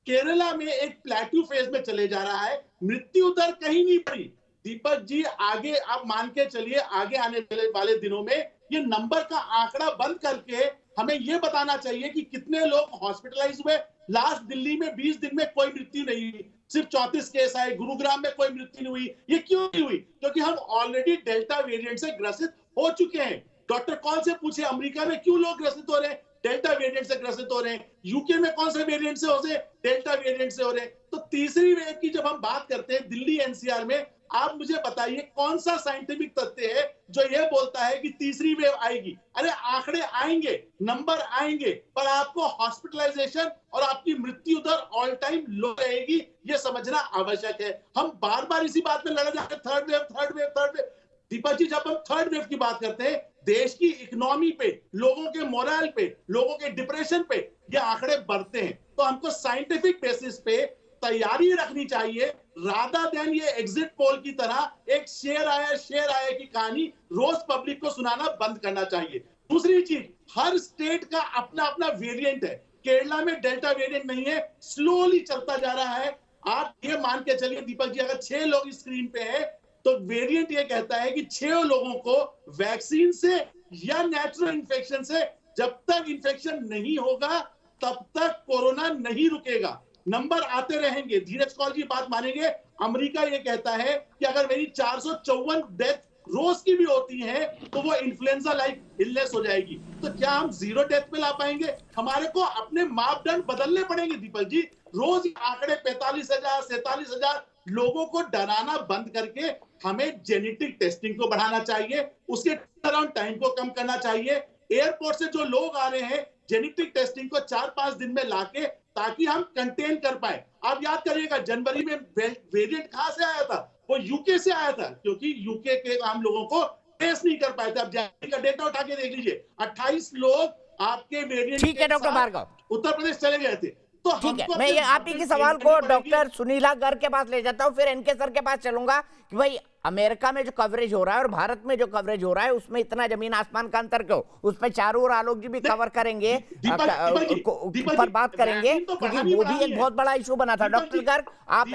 केरला में एक प्लेट्यू फेज में चले जा रहा है, मृत्यु दर कहीं नहीं बढ़ी। दीपक जी, आगे आप मान के चलिए, आगे आने वाले दिनों में ये नंबर का आंकड़ा बंद करके हमें ये बताना चाहिए कि कितने लोग हॉस्पिटलाइज हुए। लास्ट दिल्ली में 20 दिन में कोई मृत्यु नहीं हुई, सिर्फ 34 केस आए। गुरुग्राम में कोई मृत्यु नहीं हुई। ये क्यों नहीं हुई? क्योंकि हम ऑलरेडी डेल्टा वेरिएंट से ग्रसित हो चुके हैं। डॉक्टर कौन से पूछे, अमेरिका में क्यों लोग ग्रसित हो रहे हैं? डेल्टा वेरिएंट से ग्रसित हो रहे हैं। यूके में कौन से वेरिएंट से हो रहे हैं? डेल्टा वेरिएंट से हो रहे हैं। तो तीसरी वेव की जब हम बात करते हैं दिल्ली एनसीआर में, आप मुझे बताइए कौन सा साइंटिफिक तथ्य है जो ये बोलता है कि तीसरी वेव आएगी? अरे आंकड़े आएंगे, नंबर आएंगे, पर आपको हॉस्पिटलाइजेशन और आपकी मृत्यु दर ऑल टाइम लो रहेगी, ये समझना आवश्यक है। हम बार बार इसी बात में लड़े जाते, third wave, third wave, third wave. Deepak ji, जब हम थर्ड वेव की बात करते हैं, देश की इकोनॉमी पे, लोगों के मोरल पे, लोगों के डिप्रेशन पे ये आंकड़े बढ़ते हैं। तो हमको साइंटिफिक बेसिस पे तैयारी रखनी चाहिए, रादर देन ये एग्जिट पोल की तरह एक शेर आया की कहानी रोज पब्लिक को सुनाना बंद करना चाहिए। दूसरी चीज, हर स्टेट का अपना अपना वेरिएंट है। केरला में डेल्टा वेरिएंट नहीं है, स्लोली चलता जा रहा है। आप ये मान के चलिए दीपक जी, अगर 6 लोग स्क्रीन पे है तो वेरिएंट ये कहता है कि 6 लोगों को वैक्सीन से या नेचुरल इन्फेक्शन से, जब तक इन्फेक्शन नहीं होगा तब तक कोरोना नहीं रुकेगा। नंबर आते रहेंगे। धीरज कौल जी बात मानेंगे, अमेरिका ये कहता है कि अगर मेरी 454 डेथ रोज की भी होती हैं तो वो इन्फ्लुएंजा लाइक इलनेस हो जाएगी। तो क्या हम 0 डेथ पे ला पाएंगे? हमारे को अपने मापदंड बदलने पड़ेंगे दीपक जी। रोज आंकड़े 45,000 47,000 लोगों को डराना बंद करके हमें जेनेटिक टेस्टिंग को बढ़ाना चाहिए, उसके टर्नअराउंड टाइम को कम करना चाहिए। एयरपोर्ट से जो लोग आ रहे हैं जेनेटिक टेस्टिंग को 4-5 दिन में लाके ताकि हम कंटेन कर पाए। आप याद करिएगा जनवरी में वेरिएंट कहां से आया था? वो यूके से आया था, क्योंकि यूके के हम लोगों को टेस्ट नहीं कर पाए थे। अब जाने का डेटा उठा के देख लीजिए, 28 लोग आपके वेरिएंट ठीक है डॉक्टर भार्गव, उत्तर प्रदेश चले गए थे। तो ठीक है, मैं ये आप ही के सवाल को डॉक्टर सुनीला गर्ग के पास ले जाता हूं, फिर एनके सर के पास चलूंगा कि भाई अमेरिका में जो कवरेज हो रहा है और भारत में जो कवरेज हो रहा है उसमें इतना जमीन आसमान का अंतर क्यों? उसमें चारों ओर आलोक जी भी कवर करेंगे, पर बात करेंगे, क्योंकि वो भी एक बहुत बड़ा इशू बना था। डॉक्टर गर्ग, आप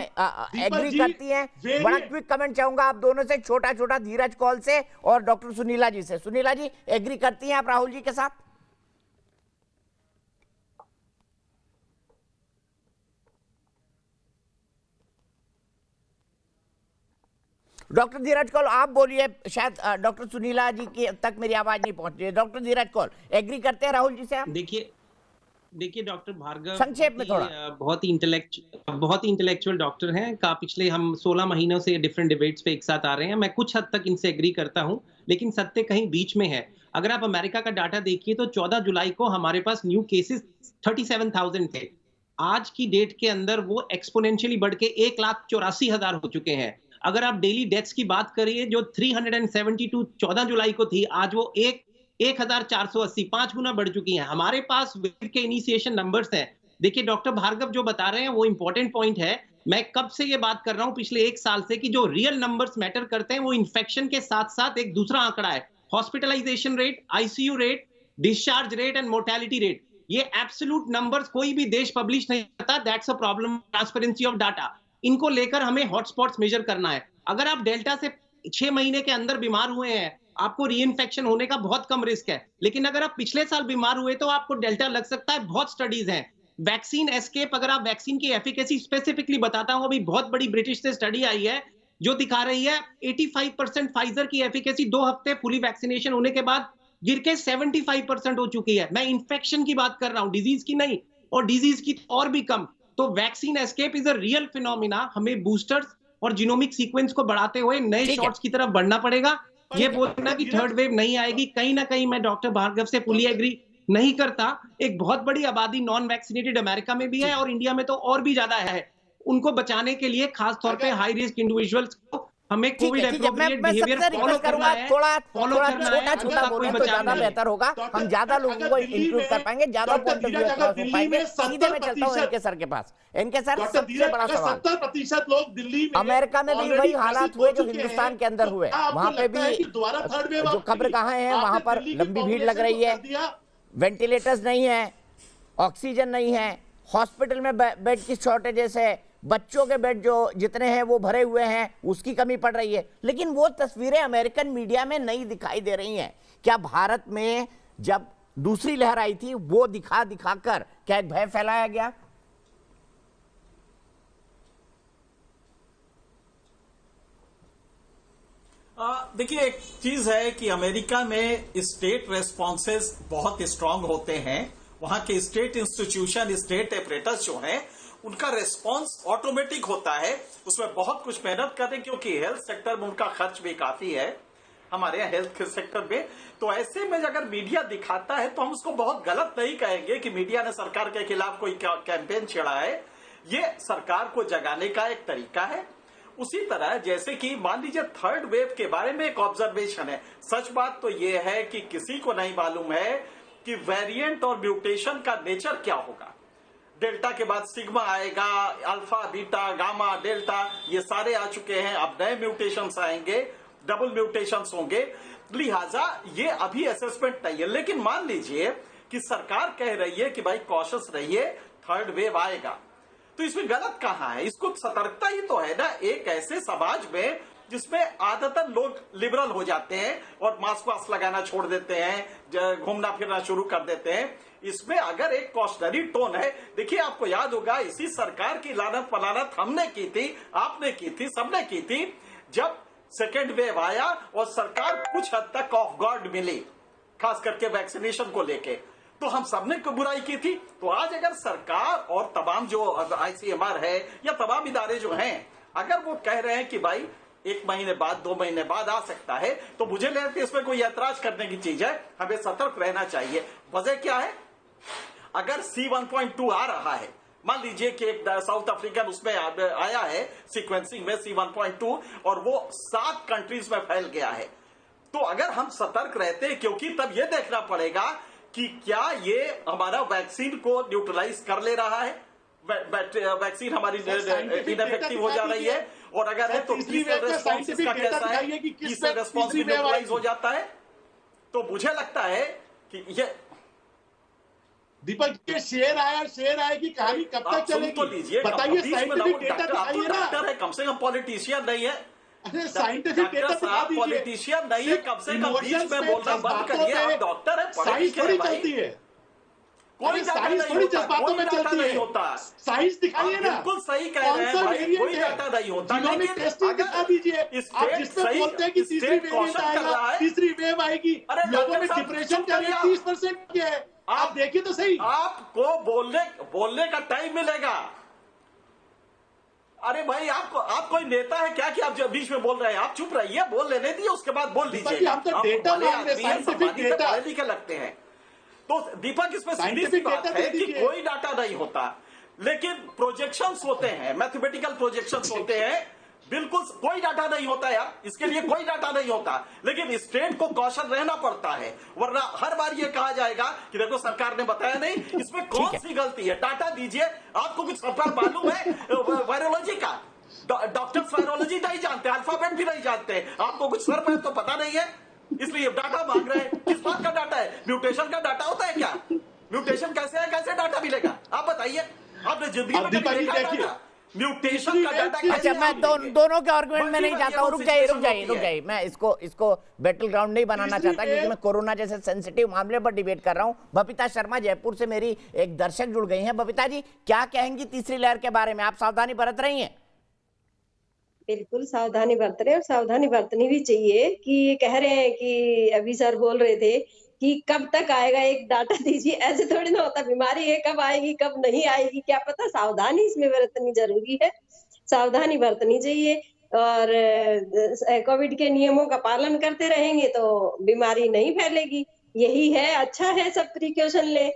एग्री करती हैं? बड़ा क्विक कमेंट चाहूंगा आप दोनों से, छोटा छोटा, धीरज कॉल से और डॉक्टर सुनीला जी से। सुनीला जी, एग्री करती हैं आप राहुल जी के साथ? डॉक्टर धीरज कौल आप बोलिए, शायद डॉक्टर सुनीला जी की तक मेरी आवाज नहीं पहुंच रही है। डॉक्टर धीरज कौल, एग्री करते हैं राहुल जी से आप? देखिए डॉक्टर भार्गव संक्षेप में थोड़ा, बहुत ही इंटेलेक्चुअल डॉक्टर हैं का पिछले हम 16 महीनों से डिफरेंट डिबेट्स पे एक साथ आ रहे हैं। मैं कुछ हद तक इनसे एग्री करता हूं, लेकिन सत्य कहीं बीच में है। अगर आप अमेरिका का डाटा देखिए तो 14 जुलाई को हमारे पास न्यू केसेस 37,000 थे। आज की डेट के अंदर वो एक्सपोनेंशियली बढ़ के 1,84,000 हो चुके हैं। अगर आप डेली डेथ्स की बात करिए, जो 372 14 जुलाई को थी, आज वो 1,480 5 गुना बढ़ चुकी हैं। हमारे पास वेव के इनिशिएशन नंबर्स हैं। देखिए डॉक्टर भार्गव जो बता रहे हैं वो इंपॉर्टेंट पॉइंट है। मैं कब से ये बात कर रहा हूं, पिछले 1 साल से, कि जो रियल नंबर्स मैटर करते हैं वो इन्फेक्शन के साथ साथ एक दूसरा आंकड़ा है, hospitalisation rate, ICU rate, discharge rate and mortality rate. ये एब्सोल्यूट नंबर्स कोई भी देश पब्लिश नहीं करता। That's a problem, transparency of data. इनको लेकर हमें हॉटस्पॉट्स मेजर करना है। अगर आप डेल्टा से 6 महीने के अंदर बीमार हुए हैं, आपको रीइंफेक्शन होने का बहुत कम रिस्क है। लेकिन अगर आप पिछले साल बीमार हुए तो आपको डेल्टा लग सकता है। बहुत स्टडीज हैं। वैक्सीन एस्केप, अगर आप वैक्सीन की एफिकेसी स्पेसिफिकली बताता हूं, अभी बहुत बड़ी ब्रिटिश से स्टडी आई है जो दिखा रही है 85% फाइजर की एफिकेसी 2 हफ्ते फुली वैक्सीनेशन होने के बाद गिर के 75% हो चुकी है। मैं इन्फेक्शन की बात कर रहा हूं, डिजीज की नहीं, और डिजीज की और भी कम। तो vaccine escape is a real phenomena. हमें बूस्टर्स और जीनोमिक सीक्वेंस को बढ़ाते हुए नए शॉट्स की तरफ बढ़ना पड़ेगा। ये बोलना कि थर्ड वेव नहीं आएगी, कहीं ना कहीं मैं डॉक्टर भार्गव से फुली एग्री नहीं करता। एक बहुत बड़ी आबादी नॉन वैक्सीनेटेड अमेरिका में भी है और इंडिया में तो और भी ज्यादा है। उनको बचाने के लिए खास तौर पे हाई रिस्क इंडिविजुअल्स को हमें कोविड एप्रोप्रिएट बिहेवियर फॉलो करना है। थोड़ा छोटा बोलूं तो ज्यादा बेहतर होगा, हम ज्यादा लोगों को इंक्लूड कर पाएंगे, ज्यादा पॉइंट ऑफ व्यू हो पाएंगे। सीधे मैं चलता हूं एनके सर के पास। एनके सर, सबसे बड़ा सवाल, 70% लोग दिल्ली में, अमेरिका में भी वही हालात हुए जो हिंदुस्तान के अंदर हुए। वहां पे भी जो खबर कहां है, वहां पर लंबी भीड़ लग रही है, वेंटिलेटर्स नहीं है, ऑक्सीजन नहीं है, हॉस्पिटल में बेड की शॉर्टेजेस है, बच्चों के बेड जो जितने हैं वो भरे हुए हैं, उसकी कमी पड़ रही है। लेकिन वो तस्वीरें अमेरिकन मीडिया में नहीं दिखाई दे रही हैं। क्या भारत में जब दूसरी लहर आई थी वो दिखाकर क्या एक भय फैलाया गया? देखिए, एक चीज है कि अमेरिका में स्टेट रेस्पॉन्सेस बहुत स्ट्रांग होते हैं। वहां के स्टेट इंस्टीट्यूशन, स्टेट एपरेटस जो है, उनका रेस्पॉन्स ऑटोमेटिक होता है। उसमें बहुत कुछ मेहनत करते हैं, क्योंकि हेल्थ सेक्टर में उनका खर्च भी काफी है, हमारे यहाँ हेल्थ सेक्टर में। तो ऐसे में अगर मीडिया दिखाता है तो हम उसको बहुत गलत नहीं कहेंगे कि मीडिया ने सरकार के खिलाफ कोई कैंपेन छेड़ा है। ये सरकार को जगाने का एक तरीका है। उसी तरह जैसे कि मान लीजिए थर्ड वेव के बारे में एक ऑब्जर्वेशन है। सच बात तो ये है कि किसी को नहीं मालूम है कि वेरिएंट और म्यूटेशन का नेचर क्या होगा। डेल्टा के बाद सिग्मा आएगा, अल्फा, बीटा, गामा, डेल्टा, ये सारे आ चुके हैं। अब नए म्यूटेशंस आएंगे, डबल म्यूटेशंस होंगे। लिहाजा ये अभी असेसमेंट नहीं है। लेकिन मान लीजिए कि सरकार कह रही है कि भाई कॉशियस रहिए, थर्ड वेव आएगा, तो इसमें गलत कहां है? इसको सतर्कता ही तो है ना। एक ऐसे समाज में जिसमें आदतन लोग लिबरल हो जाते हैं और मास्क वास्क लगाना छोड़ देते हैं, घूमना फिरना शुरू कर देते हैं, इसमें अगर एक कॉशनरी टोन है। देखिए, आपको याद होगा इसी सरकार की लानत पलानत हमने की थी, आपने की थी, सबने की थी, जब सेकेंड वेव आया और सरकार कुछ हद तक ऑफ गार्ड मिली, खास करके वैक्सीनेशन को लेके, तो हम सबने बुराई की थी। तो आज अगर सरकार और तमाम जो ICMR है या तमाम इदारे जो हैं, अगर वो कह रहे हैं कि भाई 1 महीने बाद 2 महीने बाद आ सकता है, तो मुझे लगता है इसमें कोई ऐतराज करने की चीज है। हमें सतर्क रहना चाहिए। वजह क्या है, अगर C1.2 आ रहा है, मान लीजिए कि एक साउथ अफ्रीकन उसमें आया है सीक्वेंसिंग में C1.2 और वो 7 कंट्रीज में फैल गया है, तो अगर हम सतर्क रहते हैं, क्योंकि तब ये देखना पड़ेगा कि क्या ये हमारा वैक्सीन को न्यूट्रलाइज कर ले रहा है, वैक्सीन हमारी इनफेक्टिव हो जा रही है, और अगर है तो रेस्पॉन्स इसका कैसा है, इससे रेस्पॉन्स न्यूट्रलाइज हो जाता है। तो मुझे लगता है कि ये दीपक ये शेयर आया की कहानी कब तक चलेगी? तो लीजिए, बताइए, साइंटिफिक डेटा दिखाइए ना। डॉक्टर है, कम से कम पॉलिटिशियन नहीं है। अरे साइंटिफिक डेटा दिखा दीजिए। पॉलिटिशियन नहीं है, कम से कम बीच में बोलना बंद करिए। आप डॉक्टर है, साइंस थोड़ी चलती है, कोई साइंस थोड़ी जज्बातों में चलती है, होता। साइंस दिखाइए ना। बिल्कुल सही कह रहे हैं भाई, कोई डाटा नहीं होता। जिन्होंने टेस्टिंग दिखा दीजिए। आप जिसमें बोलते हैं कि तीसरी वेरिएंट आएगा, तीसरी वेव आएगी, लोगों में डिप्रेशन का रेट 30% क्या है? आप देखिए तो सही। आपको बोलने का टाइम मिलेगा। अरे भाई, आप कोई नेता है क्या कि आप जो बीच में बोल रहे हैं? आप चुप रहिए, बोल लेने दिए, उसके बाद बोल लीजिए। हम तो डेटा मांग रहे हैं, साइंटिफिक डेटा। पढ़े लिखे लगते हैं। तो दीपक, इसमें सीधी सी बात है कि कोई डाटा नहीं होता, लेकिन प्रोजेक्शंस होते हैं, मैथमेटिकल प्रोजेक्शंस होते हैं। बिल्कुल कोई डाटा नहीं होता यार, इसके लिए कोई डाटा नहीं होता, लेकिन स्टेट को कॉशन रहना पड़ता है, वरना हर बार ये कहा जाएगा कि देखो सरकार ने बताया नहीं। इसमें कौन सी गलती है? डाटा दीजिए। आपको कुछ सरकार मालूम है वायरोलॉजी का? डॉक्टर्स वायरोलॉजी नहीं जानते, अल्फाबेट भी नहीं जानते। आपको कुछ सर पे तो पता नहीं है, इसलिए डाटा मांग रहे हैं। किस बात का डाटा है? म्यूटेशन का डाटा होता है क्या? म्यूटेशन कैसे है, कैसे डाटा मिलेगा? आप बताइए। आपने जिंदगी में कभी देखा डाटा? म्यूटेशन का डाटा? अच्छा, मैं दोनों के आर्गुमेंट में नहीं जाता हूँ। रुक जाइए। मैं इसको बैटल ग्राउंड नहीं बनाना चाहता, क्योंकि मैं कोरोना जैसे सेंसिटिव मामले पर डिबेट कर रहा हूँ। बबीता शर्मा जयपुर से मेरी एक दर्शक जुड़ गई हैं। बबीता जी, क्या कहेंगी तीसरी लहर के बारे में? आप सावधानी बरत रही हैं? बिल्कुल सावधानी बरत रहे, और सावधानी बरतनी भी चाहिए। कि ये कह रहे हैं कि अभी सर बोल रहे थे कि कब तक आएगा, एक डाटा दीजिए। ऐसे थोड़ी ना होता, बीमारी है, कब आएगी कब नहीं आएगी क्या पता। सावधानी इसमें बरतनी जरूरी है, सावधानी बरतनी चाहिए। और कोविड के नियमों का पालन करते रहेंगे तो बीमारी नहीं फैलेगी। यही है, अच्छा है, सब प्रिकॉशन ले।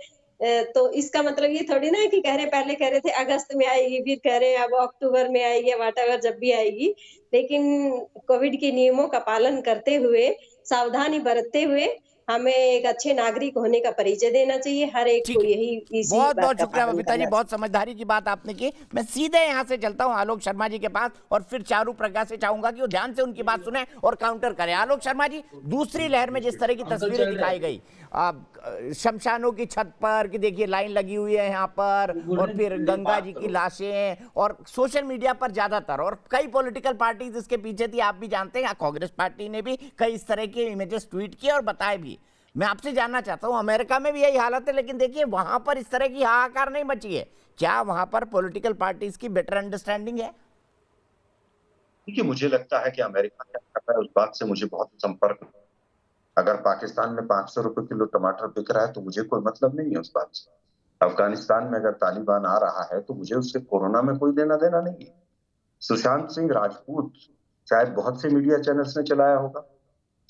तो इसका मतलब ये थोड़ी ना है कि पहले कह रहे थे अगस्त में आएगी, फिर कह रहे हैं अब अक्टूबर में आएगी, व्हाटएवर जब भी आएगी। लेकिन कोविड के नियमों का पालन करते हुए, सावधानी बरतते हुए हमें एक अच्छे नागरिक होने का परिचय देना चाहिए हर एक को। यही बहुत शुक्रिया बबीता जी, बहुत समझदारी की बात आपने की। मैं सीधे यहाँ से चलता हूँ आलोक शर्मा जी के पास, और फिर चारू प्रज्ञा से चाहूंगा कि वो ध्यान से उनकी बात सुने और काउंटर करें। आलोक शर्मा जी, दूसरी लहर में जिस तरह की तस्वीरें दिखाई गई, शमशानों की छत पर कि देखिए लाइन लगी हुई है यहाँ पर, और फिर गंगा जी की लाशें, और सोशल मीडिया पर ज्यादातर, और कई पॉलिटिकल पार्टीज इसके पीछे थी, आप भी जानते हैं। कांग्रेस पार्टी ने भी कई इस तरह के इमेजेस ट्वीट किए और बताए भी। मैं आपसे जानना चाहता हूं, अमेरिका में भी यही हालत है, लेकिन देखिए वहां पर इस तरह की हाहाकार नहीं मची है। क्या वहां पर पॉलिटिकल पार्टीज की बेटर अंडरस्टैंडिंग है? देखिए, मुझे लगता है कि अमेरिका क्या कर रहा है उस बात से मुझे बहुत संपर्क। अगर पाकिस्तान में 500 रुपए किलो टमाटर बिक रहा है तो मुझे कोई मतलब नहीं है उस बात से। अफगानिस्तान में अगर तालिबान आ रहा है तो मुझे उससे कोरोना में कोई लेना देना नहीं है। सुशांत सिंह राजपूत शायद बहुत से मीडिया चैनल्स ने चलाया होगा,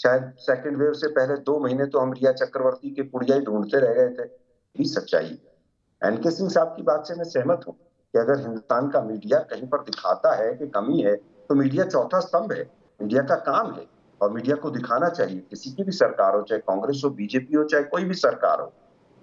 शायद सेकंड वेव से पहले 2 महीने तो हम रिया चक्रवर्ती के पुड़िया ही ढूंढते रह गए थे। ये सच्चाई है। एनके सिंह साहब की बात से मैं सहमत हूँ कि अगर हिंदुस्तान का मीडिया कहीं पर दिखाता है कि कमी है, तो मीडिया चौथा स्तंभ है, मीडिया का काम है, और मीडिया को दिखाना चाहिए। किसी की भी सरकार हो, चाहे कांग्रेस हो, बीजेपी हो, चाहे कोई भी सरकार हो।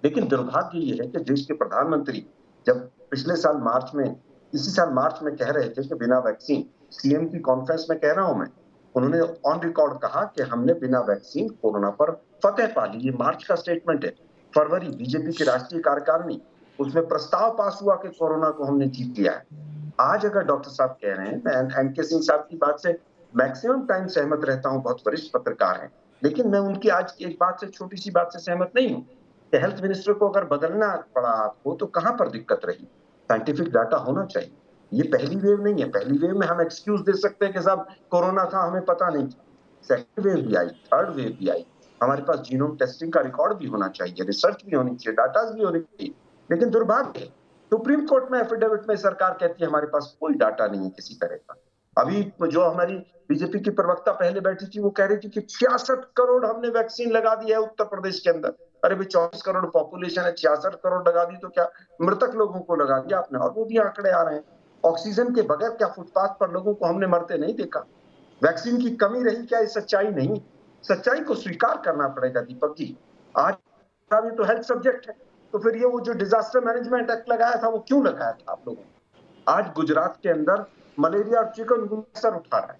लेकिन दुर्भाग्य ये है कि देश के प्रधानमंत्री जब पिछले साल मार्च में, इसी साल मार्च में कह रहे थे कि बिना वैक्सीन, सीएम की कॉन्फ्रेंस में कह रहा हूं मैं, उन्होंने ऑन रिकॉर्ड कहा कि हमने बिना वैक्सीन कोरोना पर फतेह पा ली। ये मार्च का स्टेटमेंट है। फरवरी बीजेपी की राष्ट्रीय कार्यकारिणी, उसमें प्रस्ताव पास हुआ कि कोरोना को हमने जीत लिया है। आज अगर डॉक्टर साहब कह रहे हैं, मैं एनके सिंह साहब की बात से मैक्सिमम टाइम सहमत रहता हूं, बहुत वरिष्ठ पत्रकार हैं, लेकिन मैं उनकी आज की एक बात से, छोटी सी बात से सहमत नहीं हूं कि हेल्थ मिनिस्टर को अगर बदलना पड़ा आपको तो कहां पर दिक्कत रही? साइंटिफिक डाटा होना चाहिए। ये पहली वेव नहीं है। पहली वेव में हम एक्सक्यूज दे सकते हैं कि साहब कोरोना था, हमें पता नहीं था। सेकंड वेव भी आई, थर्ड वेव भी आई, हमारे पास जीनोम टेस्टिंग का रिकॉर्ड भी होना चाहिए, रिसर्च भी होनी चाहिए, डाटा भी होनी चाहिए। लेकिन दुर्भाग्य है, सुप्रीम कोर्ट में एफिडेविट में सरकार कहती है हमारे पास कोई डाटा नहीं है किसी तरह का। अभी जो हमारी बीजेपी की प्रवक्ता पहले बैठी थी वो कह रही थी कि 66 करोड़ हमने वैक्सीन लगा दी है उत्तर प्रदेश के अंदर। अरे भाई 24 करोड़ पॉपुलेशन है, 66 करोड़ लगा दी तो क्या मृतक लोगों को लगा दिया आपने? और वो भी आंकड़े आ रहे हैं। ऑक्सीजन के बगैर क्या फुटपाथ पर लोगों को हमने मरते नहीं देखा? वैक्सीन की कमी रही क्या? ये सच्चाई नहीं। सच्चाई को स्वीकार करना पड़ेगा दीपक जी। आज ये तो हेल्थ सब्जेक्ट है, तो फिर ये वो जो डिजास्टर मैनेजमेंट एक्ट लगाया था वो क्यों लगाया था आप लोगों ने? आज गुजरात के अंदर मलेरिया और चिकनगुनिया सर उठा रहा है।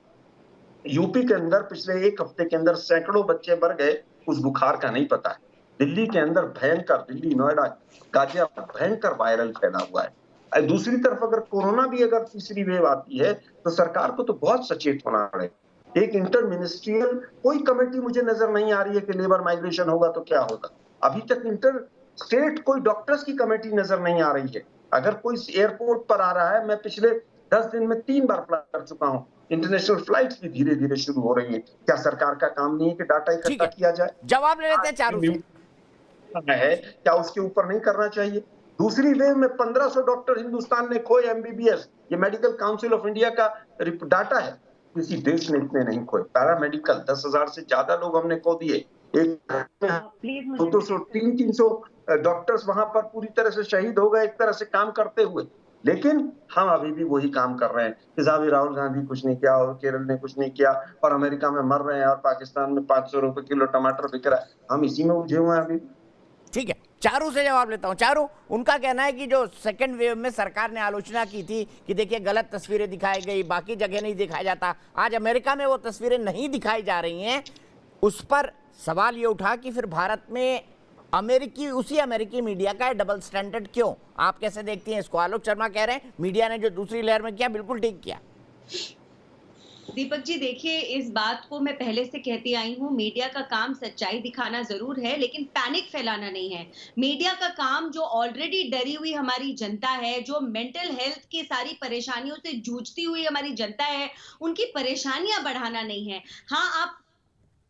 यूपी के अंदर पिछले एक हफ्ते के अंदर सैकड़ों बच्चे मर गए, उस बुखार का नहीं पता है। दिल्ली के अंदर भयंकर, दिल्ली, नोएडा, गाजियाबाद भयंकर वायरल फैला हुआ है। दूसरी तरफ अगर कोरोना भी अगर तीसरी वेव आती है तो सरकार को तो बहुत सचेत होना पड़ेगा। एक इंटर मिनिस्ट्रियल कोई कमेटी मुझे नजर नहीं आ रही है कि लेबर माइग्रेशन होगा तो क्या होगा। अभी तक इंटर स्टेट कोई डॉक्टर्स की कमेटी नजर नहीं आ रही है। अगर कोई एयरपोर्ट पर आ रहा है, मैं पिछले 10 दिन में 3 बार फ्लाई कर चुका हूं, इंटरनेशनल फ्लाइट्स भी धीरे धीरे शुरू हो रही है। क्या सरकार का काम नहीं है कि डाटा इकट्ठा किया जाए? जवाब ले लेते हैं चारों से। है क्या उसके ऊपर नहीं करना चाहिए? दूसरी वेव में 1500 डॉक्टर हिंदुस्तान ने खोए एमबीबीएस, ये मेडिकल काउंसिल ऑफ इंडिया का डाटा है। किसी देश ने इतने नहीं खोए। पैरामेडिकल 10,000 से ज्यादा लोग हमने खो दिए। एक 200-300 डॉक्टर्स वहां पर पूरी तरह से शहीद हो गए एक तरह से काम करते हुए। लेकिन हम अभी भी वही काम कर रहे हैं कि साहब राहुल गांधी कुछ नहीं किया और केरल ने कुछ नहीं किया और अमेरिका में मर रहे हैं और पाकिस्तान में 500 रुपए किलो टमाटर बिक रहा है। हम इसी में उलझे हुए हैं अभी। ठीक है, चारू से जवाब लेता हूं। चारू, उनका कहना है कि जो सेकंड वेव में सरकार ने आलोचना की थी कि देखिए गलत तस्वीरें दिखाई गई, बाकी जगह नहीं दिखाया जाता। आज अमेरिका में वो तस्वीरें नहीं दिखाई जा रही हैं। उस पर सवाल ये उठा कि फिर भारत में उसी अमेरिकी मीडिया का डबल स्टैंडर्ड क्यों? आप कैसे देखती हैं इसको? आलोक शर्मा कह रहे हैं मीडिया ने जो दूसरी लहर में किया बिल्कुल ठीक किया। दीपक जी देखिए, इस बात को मैं पहले से कहती आई हूँ, मीडिया का काम सच्चाई दिखाना जरूर है लेकिन पैनिक फैलाना नहीं है। मीडिया का काम जो ऑलरेडी डरी हुई हमारी जनता है, जो मेंटल हेल्थ की सारी परेशानियों से जूझती हुई हमारी जनता है, उनकी परेशानियां बढ़ाना नहीं है। हाँ, आप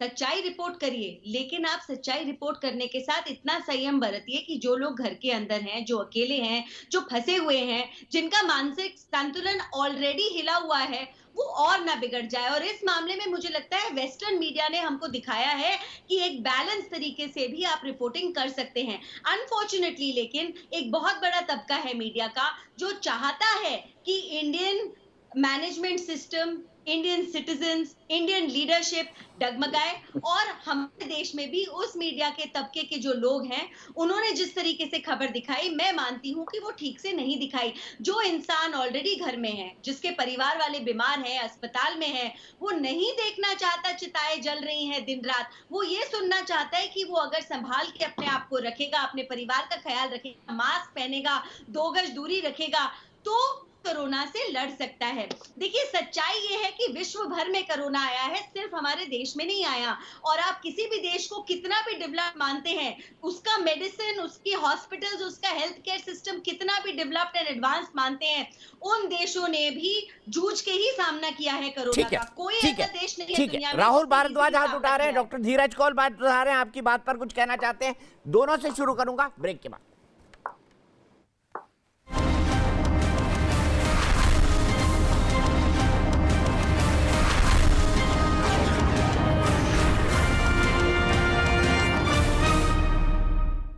सच्चाई रिपोर्ट करिए, लेकिन आप सच्चाई रिपोर्ट करने के साथ इतना संयम बरतिए कि जो लोग घर के अंदर हैं, जो अकेले हैं, जो फंसे हुए हैं, जिनका मानसिक संतुलन ऑलरेडी हिला हुआ है, वो और ना बिगड़ जाए। और इस मामले में मुझे लगता है वेस्टर्न मीडिया ने हमको दिखाया है कि एक बैलेंस तरीके से भी आप रिपोर्टिंग कर सकते हैं। अनफॉर्चुनेटली लेकिन एक बहुत बड़ा तबका है मीडिया का जो चाहता है कि Indian management system, Indian citizens, Indian leadership डगमगाए। और हमारे देश में भी उस मीडिया के तबके के जो लोग हैं, उन्होंने जिस तरीके से खबर दिखाई, मैं मानती हूं कि वो ठीक से नहीं दिखाई। जो इंसान ऑलरेडी घर में है, जिसके परिवार वाले बीमार हैं, अस्पताल में हैं, वो नहीं देखना चाहता चिताएं जल रही हैं दिन रात। वो ये सुनना चाहता है कि वो अगर संभाल के अपने आप को रखेगा, अपने परिवार का ख्याल रखेगा, मास्क पहनेगा, 2 गज दूरी रखेगा, तो कोरोना से लड़ सकता है। देखिए, सच्चाई ये है कि विश्व भर में कोरोना आया है, सिर्फ हमारे देश में नहीं आया। और आप किसी भी देश को कितना भी डेवलप मानते हैं, उसका मेडिसिन, उसकी हॉस्पिटल्स, उसका हेल्थ केयर सिस्टम कितना भी डेवलप्ड एंड एडवांस मानते हैं, उन देशों ने भी जूझ के ही सामना किया है कोरोना का। कोई ऐसा देश नहीं है दुनिया में। राहुल भारद्वाज हाथ उठा रहे हैं, डॉक्टर धीरज कौल बात उठा रहे हैं, आपकी बात पर कुछ कहना चाहते हैं? दोनों से शुरू करूंगा ब्रेक के बाद।